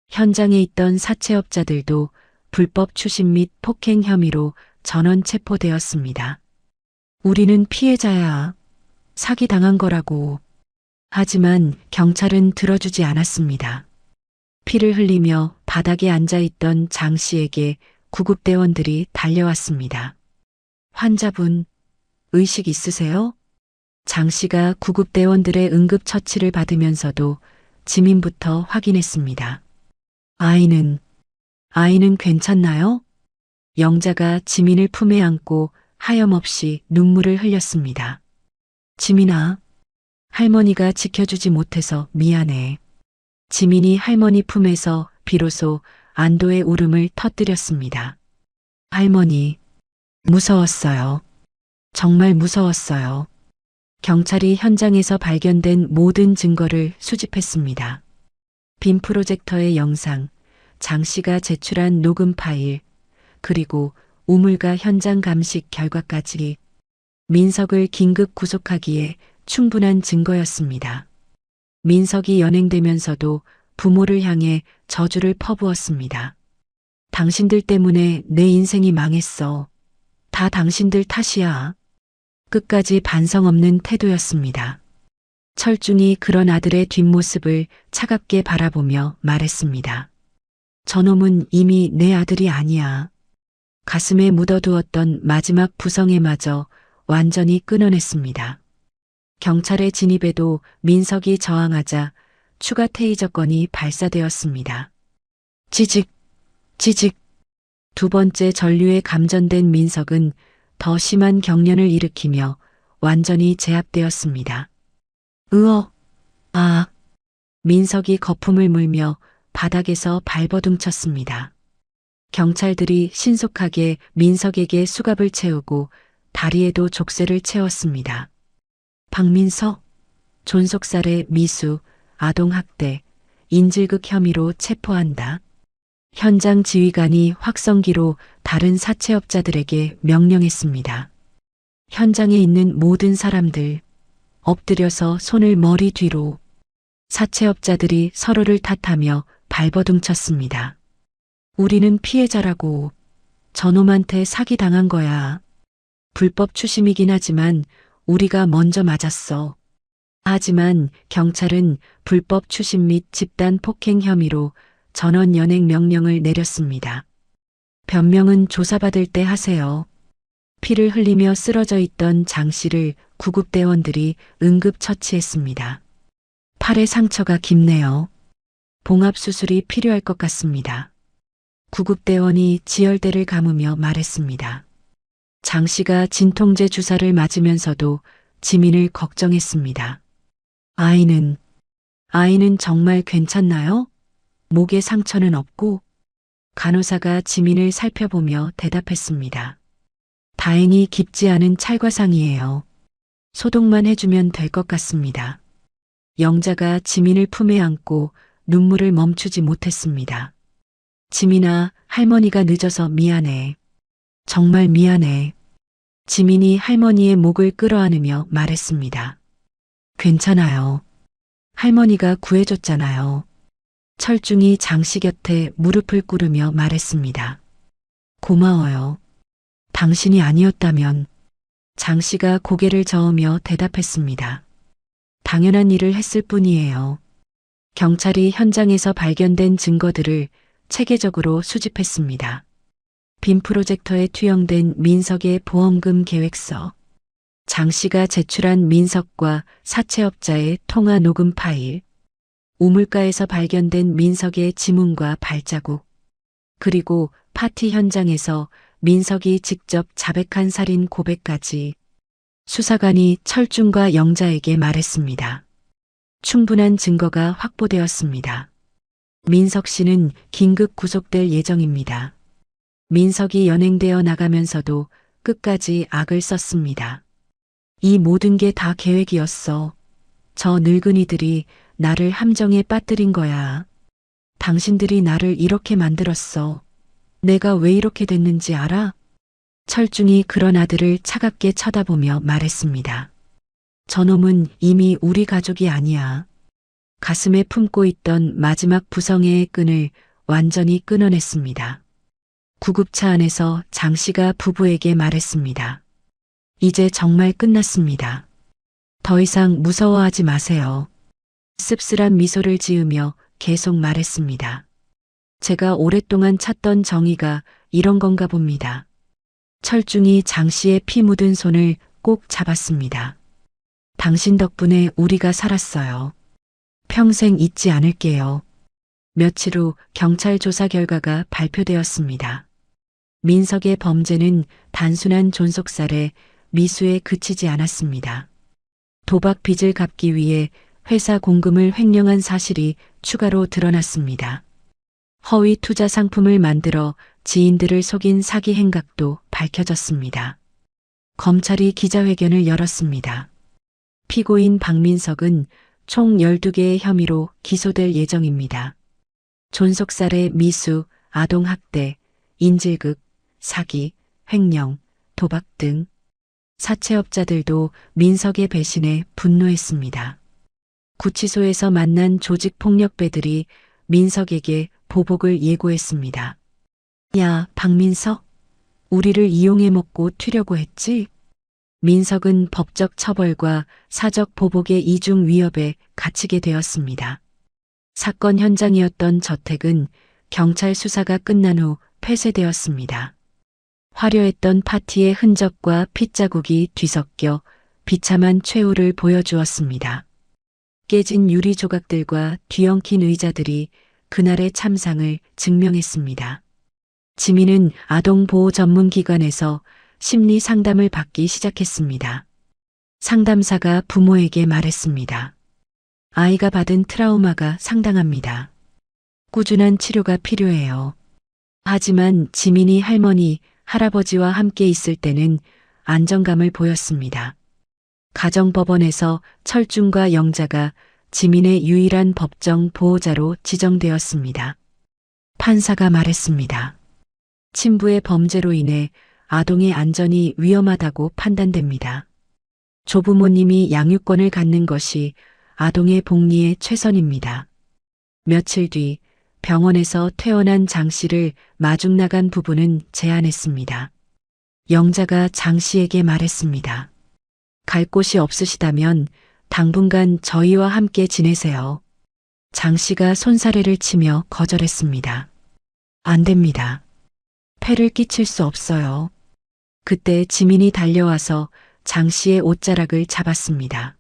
현장에 있던 사채업자들도 불법 추심 및 폭행 혐의로 전원 체포되었습니다. 우리는 피해자야. 사기당한 거라고. 하지만 경찰은 들어주지 않았습니다. 피를 흘리며 바닥에 앉아있던 장 씨에게 구급대원들이 달려왔습니다. 환자분, 의식 있으세요? 장 씨가 구급대원들의 응급처치를 받으면서도 지민부터 확인했습니다. 아이는 괜찮나요? 영자가 지민을 품에 안고 하염없이 눈물을 흘렸습니다. 지민아, 할머니가 지켜주지 못해서 미안해. 지민이 할머니 품에서 비로소 안도의 울음을 터뜨렸습니다. 할머니, 무서웠어요. 정말 무서웠어요. 경찰이 현장에서 발견된 모든 증거를 수집했습니다. 빔 프로젝터의 영상, 장 씨가 제출한 녹음 파일, 그리고 우물가 현장 감식 결과까지 민석을 긴급 구속하기에 충분한 증거였습니다. 민석이 연행되면서도 부모를 향해 저주를 퍼부었습니다. 당신들 때문에 내 인생이 망했어. 다 당신들 탓이야. 끝까지 반성 없는 태도였습니다. 철중이 그런 아들의 뒷모습을 차갑게 바라보며 말했습니다. 저놈은 이미 내 아들이 아니야. 가슴에 묻어두었던 마지막 부성애마저 완전히 끊어냈습니다. 경찰의 진입에도 민석이 저항하자 추가 테이저건이 발사되었습니다. 지직, 지직. 두 번째 전류에 감전된 민석은 더 심한 경련을 일으키며 완전히 제압되었습니다. 으어, 아. 민석이 거품을 물며 바닥에서 발버둥 쳤습니다. 경찰들이 신속하게 민석에게 수갑을 채우고 다리에도 족쇄를 채웠습니다. 박민석, 존속살해 미수, 아동학대, 인질극 혐의로 체포한다. 현장 지휘관이 확성기로 다른 사채업자들에게 명령했습니다. 현장에 있는 모든 사람들, 엎드려서 손을 머리 뒤로. 사채업자들이 서로를 탓하며 발버둥 쳤습니다. 우리는 피해자라고. 저놈한테 사기당한 거야. 불법 추심이긴 하지만 우리가 먼저 맞았어. 하지만 경찰은 불법 추심 및 집단 폭행 혐의로 전원 연행 명령을 내렸습니다. 변명은 조사받을 때 하세요. 피를 흘리며 쓰러져 있던 장 씨를 구급대원들이 응급 처치했습니다. 팔의 상처가 깊네요. 봉합수술이 필요할 것 같습니다. 구급대원이 지혈대를 감으며 말했습니다. 장 씨가 진통제 주사를 맞으면서도 지민을 걱정했습니다. 아이는 정말 괜찮나요? 목에 상처는 없고? 간호사가 지민을 살펴보며 대답했습니다. 다행히 깊지 않은 찰과상이에요. 소독만 해주면 될 것 같습니다. 영자가 지민을 품에 안고 눈물을 멈추지 못했습니다. 지민아, 할머니가 늦어서 미안해. 정말 미안해. 지민이 할머니의 목을 끌어안으며 말했습니다. 괜찮아요. 할머니가 구해줬잖아요. 철중이 장씨 곁에 무릎을 꿇으며 말했습니다. 고마워요. 당신이 아니었다면. 장씨가 고개를 저으며 대답했습니다. 당연한 일을 했을 뿐이에요. 경찰이 현장에서 발견된 증거들을 체계적으로 수집했습니다. 빔 프로젝터에 투영된 민석의 보험금 계획서, 장 씨가 제출한 민석과 사채업자의 통화 녹음 파일, 우물가에서 발견된 민석의 지문과 발자국, 그리고 파티 현장에서 민석이 직접 자백한 살인 고백까지 수사관이 철중과 영자에게 말했습니다. 충분한 증거가 확보되었습니다. 민석 씨는 긴급 구속될 예정입니다. 민석이 연행되어 나가면서도 끝까지 악을 썼습니다. 이 모든 게 다 계획이었어. 저 늙은이들이 나를 함정에 빠뜨린 거야. 당신들이 나를 이렇게 만들었어. 내가 왜 이렇게 됐는지 알아? 철중이 그런 아들을 차갑게 쳐다보며 말했습니다. 저놈은 이미 우리 가족이 아니야. 가슴에 품고 있던 마지막 부성애의 끈을 완전히 끊어냈습니다. 구급차 안에서 장 씨가 부부에게 말했습니다. 이제 정말 끝났습니다. 더 이상 무서워하지 마세요. 씁쓸한 미소를 지으며 계속 말했습니다. 제가 오랫동안 찾던 정의가 이런 건가 봅니다. 철중이 장 씨의 피 묻은 손을 꼭 잡았습니다. 당신 덕분에 우리가 살았어요. 평생 잊지 않을게요. 며칠 후 경찰 조사 결과가 발표되었습니다. 민석의 범죄는 단순한 존속살해 미수에 그치지 않았습니다. 도박 빚을 갚기 위해 회사 공금을 횡령한 사실이 추가로 드러났습니다. 허위 투자 상품을 만들어 지인들을 속인 사기 행각도 밝혀졌습니다. 검찰이 기자회견을 열었습니다. 피고인 박민석은 총 12개의 혐의로 기소될 예정입니다. 존속살해 미수, 아동학대, 인질극, 사기, 횡령, 도박 등 사채업자들도 민석의 배신에 분노했습니다. 구치소에서 만난 조직폭력배들이 민석에게 보복을 예고했습니다. 야, 박민석, 우리를 이용해 먹고 튀려고 했지? 민석은 법적 처벌과 사적 보복의 이중 위협에 갇히게 되었습니다. 사건 현장이었던 저택은 경찰 수사가 끝난 후 폐쇄되었습니다. 화려했던 파티의 흔적과 핏자국이 뒤섞여 비참한 최후를 보여주었습니다. 깨진 유리 조각들과 뒤엉킨 의자들이 그날의 참상을 증명했습니다. 지민은 아동보호 전문기관에서 심리 상담을 받기 시작했습니다. 상담사가 부모에게 말했습니다. 아이가 받은 트라우마가 상당합니다. 꾸준한 치료가 필요해요. 하지만 지민이 할머니, 할아버지와 함께 있을 때는 안정감을 보였습니다. 가정법원에서 철중과 영자가 지민의 유일한 법정 보호자로 지정되었습니다. 판사가 말했습니다. 친부의 범죄로 인해 아동의 안전이 위험하다고 판단됩니다. 조부모님이 양육권을 갖는 것이 아동의 복리에 최선입니다. 며칠 뒤 병원에서 퇴원한 장 씨를 마중 나간 부부는 제안했습니다. 영자가 장 씨에게 말했습니다. 갈 곳이 없으시다면 당분간 저희와 함께 지내세요. 장 씨가 손사래를 치며 거절했습니다. 안 됩니다. 폐를 끼칠 수 없어요. 그때 지민이 달려와서 장 씨의 옷자락을 잡았습니다.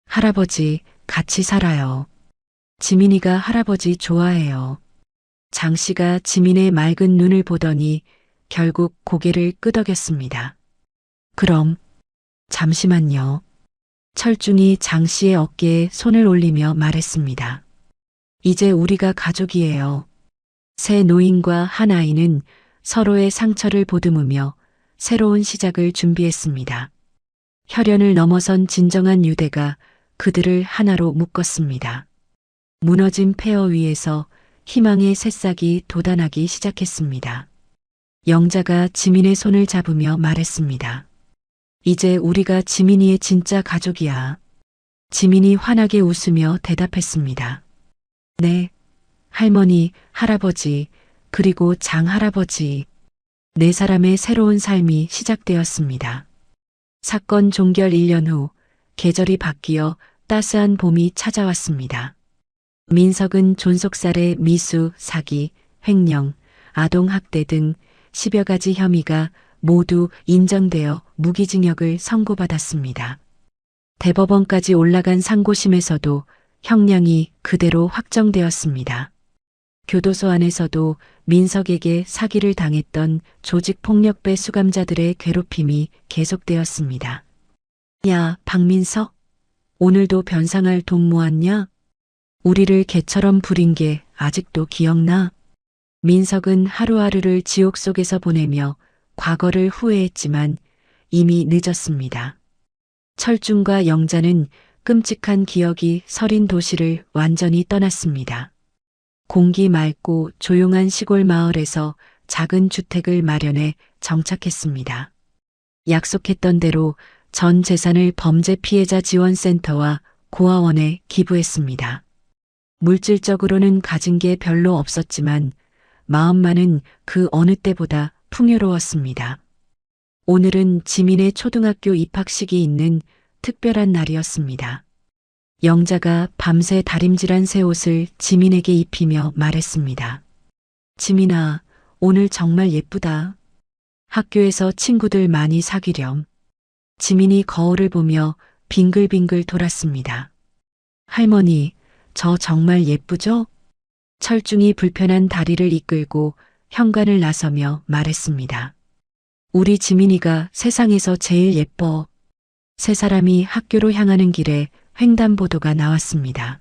할아버지, 같이 살아요. 지민이가 할아버지 좋아해요. 장 씨가 지민의 맑은 눈을 보더니 결국 고개를 끄덕였습니다. 그럼, 잠시만요. 철중이 장 씨의 어깨에 손을 올리며 말했습니다. 이제 우리가 가족이에요. 새 노인과 한 아이는 서로의 상처를 보듬으며 새로운 시작을 준비했습니다. 혈연을 넘어선 진정한 유대가 그들을 하나로 묶었습니다. 무너진 폐허 위에서 희망의 새싹이 돋아나기 시작했습니다. 영자가 지민의 손을 잡으며 말했습니다. 이제 우리가 지민이의 진짜 가족이야. 지민이 환하게 웃으며 대답했습니다. 네, 할머니, 할아버지, 그리고 장할아버지. 네 사람의 새로운 삶이 시작되었습니다. 사건 종결 1년 후 계절이 바뀌어 따스한 봄이 찾아왔습니다. 민석은 존속살해, 미수, 사기, 횡령, 아동학대 등 10여 가지 혐의가 모두 인정되어 무기징역을 선고받았습니다. 대법원까지 올라간 상고심에서도 형량이 그대로 확정되었습니다. 교도소 안에서도 민석에게 사기를 당했던 조직폭력배 수감자들의 괴롭힘이 계속되었습니다. 야, 박민석, 오늘도 변상할 돈 모았냐? 우리를 개처럼 부린 게 아직도 기억나? 민석은 하루하루를 지옥 속에서 보내며 과거를 후회했지만 이미 늦었습니다. 철중과 영자는 끔찍한 기억이 서린 도시를 완전히 떠났습니다. 공기 맑고 조용한 시골 마을에서 작은 주택을 마련해 정착했습니다. 약속했던 대로 전 재산을 범죄 피해자 지원센터와 고아원에 기부했습니다. 물질적으로는 가진 게 별로 없었지만 마음만은 그 어느 때보다 풍요로웠습니다. 오늘은 지민의 초등학교 입학식이 있는 특별한 날이었습니다. 영자가 밤새 다림질한 새 옷을 지민에게 입히며 말했습니다. 지민아, 오늘 정말 예쁘다. 학교에서 친구들 많이 사귀렴. 지민이 거울을 보며 빙글빙글 돌았습니다. 할머니, 저 정말 예쁘죠? 철중이 불편한 다리를 이끌고 현관을 나서며 말했습니다. 우리 지민이가 세상에서 제일 예뻐. 세 사람이 학교로 향하는 길에 횡단보도가 나왔습니다.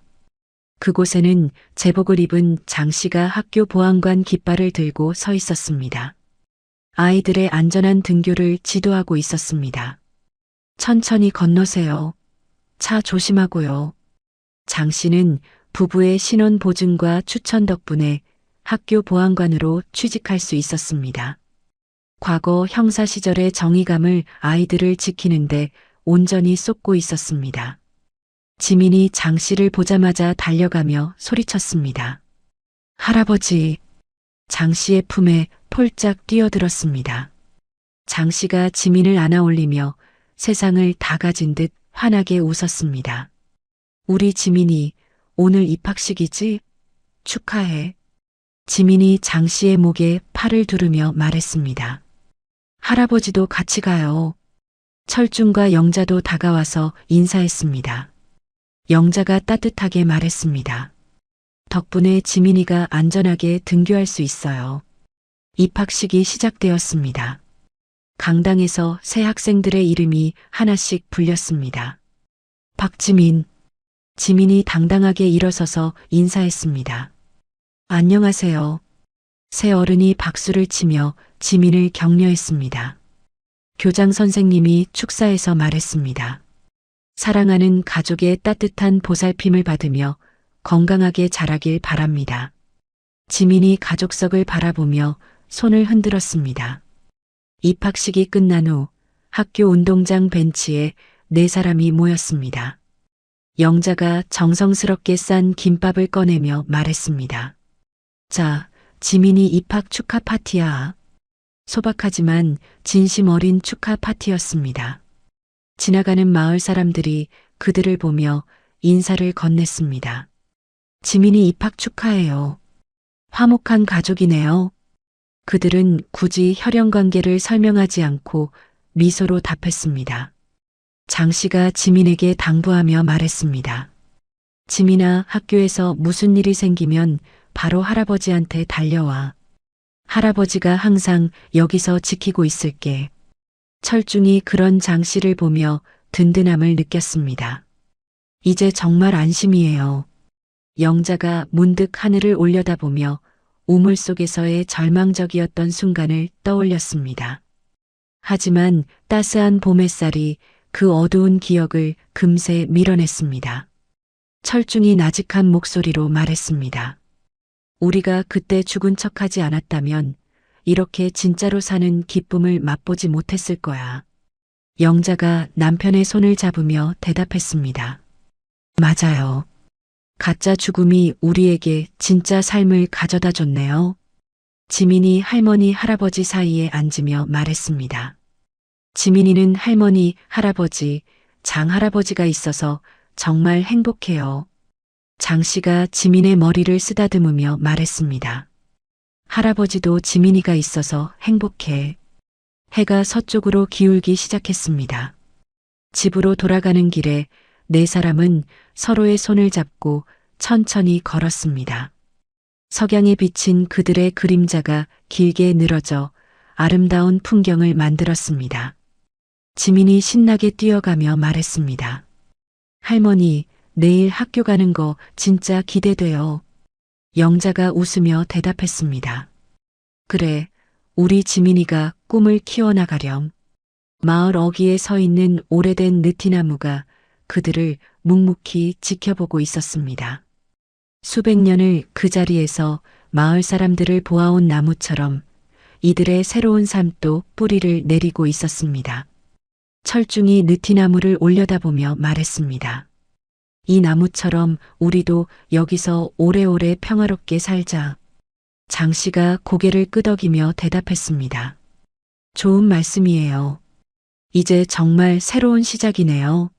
그곳에는 제복을 입은 장 씨가 학교 보안관 깃발을 들고 서 있었습니다. 아이들의 안전한 등교를 지도하고 있었습니다. 천천히 건너세요. 차 조심하고요. 장 씨는 부부의 신원 보증과 추천 덕분에 학교 보안관으로 취직할 수 있었습니다. 과거 형사 시절의 정의감을 아이들을 지키는데 온전히 쏟고 있었습니다. 지민이 장 씨를 보자마자 달려가며 소리쳤습니다. 할아버지, 장 씨의 품에 폴짝 뛰어들었습니다. 장 씨가 지민을 안아 올리며 세상을 다 가진 듯 환하게 웃었습니다. 우리 지민이 오늘 입학식이지? 축하해. 지민이 장 씨의 목에 팔을 두르며 말했습니다. 할아버지도 같이 가요. 철중과 영자도 다가와서 인사했습니다. 영자가 따뜻하게 말했습니다. 덕분에 지민이가 안전하게 등교할 수 있어요. 입학식이 시작되었습니다. 강당에서 새 학생들의 이름이 하나씩 불렸습니다. 박지민. 지민이 당당하게 일어서서 인사했습니다. 안녕하세요. 새 어른이 박수를 치며 지민을 격려했습니다. 교장 선생님이 축사에서 말했습니다. 사랑하는 가족의 따뜻한 보살핌을 받으며 건강하게 자라길 바랍니다. 지민이 가족석을 바라보며 손을 흔들었습니다. 입학식이 끝난 후 학교 운동장 벤치에 4사람이 모였습니다. 영자가 정성스럽게 싼 김밥을 꺼내며 말했습니다. 자, 지민이 입학 축하 파티야. 소박하지만 진심 어린 축하 파티였습니다. 지나가는 마을 사람들이 그들을 보며 인사를 건넸습니다. 지민이 입학 축하해요. 화목한 가족이네요. 그들은 굳이 혈연 관계를 설명하지 않고 미소로 답했습니다. 장 씨가 지민에게 당부하며 말했습니다. 지민아, 학교에서 무슨 일이 생기면 바로 할아버지한테 달려와. 할아버지가 항상 여기서 지키고 있을게. 철중이 그런 장 씨를 보며 든든함을 느꼈습니다. 이제 정말 안심이에요. 영자가 문득 하늘을 올려다보며 우물 속에서의 절망적이었던 순간을 떠올렸습니다. 하지만 따스한 봄 햇살이 그 어두운 기억을 금세 밀어냈습니다. 철중이 나직한 목소리로 말했습니다. 우리가 그때 죽은 척하지 않았다면 이렇게 진짜로 사는 기쁨을 맛보지 못했을 거야. 영자가 남편의 손을 잡으며 대답했습니다. 맞아요. 가짜 죽음이 우리에게 진짜 삶을 가져다 줬네요. 지민이 할머니, 할아버지 사이에 앉으며 말했습니다. 지민이는 할머니, 할아버지, 장할아버지가 있어서 정말 행복해요. 장 씨가 지민의 머리를 쓰다듬으며 말했습니다. 할아버지도 지민이가 있어서 행복해. 해가 서쪽으로 기울기 시작했습니다. 집으로 돌아가는 길에 4사람은 서로의 손을 잡고 천천히 걸었습니다. 석양에 비친 그들의 그림자가 길게 늘어져 아름다운 풍경을 만들었습니다. 지민이 신나게 뛰어가며 말했습니다. 할머니, 내일 학교 가는 거 진짜 기대돼요. 영자가 웃으며 대답했습니다. 그래, 우리 지민이가 꿈을 키워나가렴. 마을 어귀에 서 있는 오래된 느티나무가 그들을 묵묵히 지켜보고 있었습니다. 수백 년을 그 자리에서 마을 사람들을 보아온 나무처럼 이들의 새로운 삶도 뿌리를 내리고 있었습니다. 철중이 느티나무를 올려다보며 말했습니다. 이 나무처럼 우리도 여기서 오래오래 평화롭게 살자. 장 씨가 고개를 끄덕이며 대답했습니다. 좋은 말씀이에요. 이제 정말 새로운 시작이네요.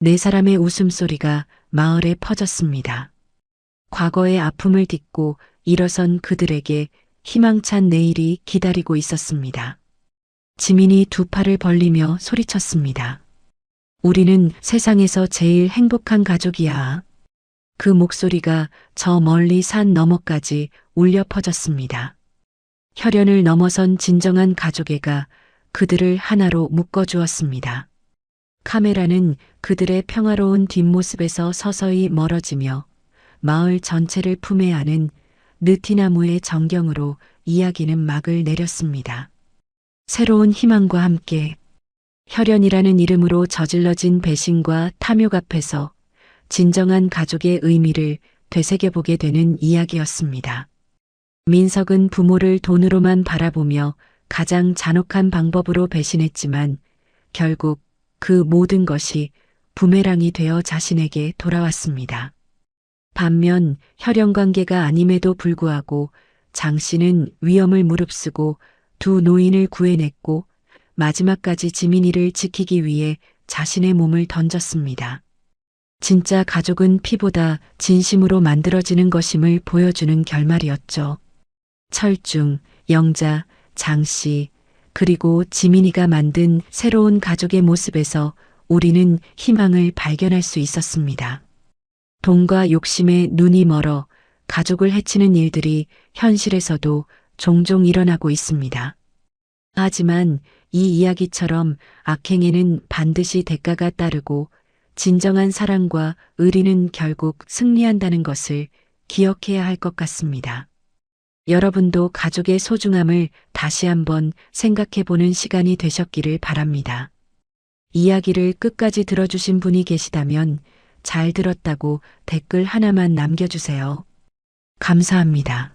4사람의 웃음소리가 마을에 퍼졌습니다. 과거의 아픔을 딛고 일어선 그들에게 희망찬 내일이 기다리고 있었습니다. 지민이 2 팔을 벌리며 소리쳤습니다. 우리는 세상에서 제일 행복한 가족이야. 그 목소리가 저 멀리 산 너머까지 울려 퍼졌습니다. 혈연을 넘어선 진정한 가족애가 그들을 하나로 묶어주었습니다. 카메라는 그들의 평화로운 뒷모습에서 서서히 멀어지며 마을 전체를 품에 안은 느티나무의 정경으로 이야기는 막을 내렸습니다. 새로운 희망과 함께 혈연이라는 이름으로 저질러진 배신과 탐욕 앞에서 진정한 가족의 의미를 되새겨보게 되는 이야기였습니다. 민석은 부모를 돈으로만 바라보며 가장 잔혹한 방법으로 배신했지만 결국 그 모든 것이 부메랑이 되어 자신에게 돌아왔습니다. 반면 혈연관계가 아님에도 불구하고 장 씨는 위험을 무릅쓰고 2 노인을 구해냈고 마지막까지 지민이를 지키기 위해 자신의 몸을 던졌습니다. 진짜 가족은 피보다 진심으로 만들어지는 것임을 보여주는 결말이었죠. 철중, 영자, 장 씨, 그리고 지민이가 만든 새로운 가족의 모습에서 우리는 희망을 발견할 수 있었습니다. 돈과 욕심에 눈이 멀어 가족을 해치는 일들이 현실에서도 종종 일어나고 있습니다. 하지만 이 이야기처럼 악행에는 반드시 대가가 따르고 진정한 사랑과 의리는 결국 승리한다는 것을 기억해야 할 것 같습니다. 여러분도 가족의 소중함을 다시 한번 생각해 보는 시간이 되셨기를 바랍니다. 이야기를 끝까지 들어주신 분이 계시다면 잘 들었다고 댓글 하나만 남겨주세요. 감사합니다.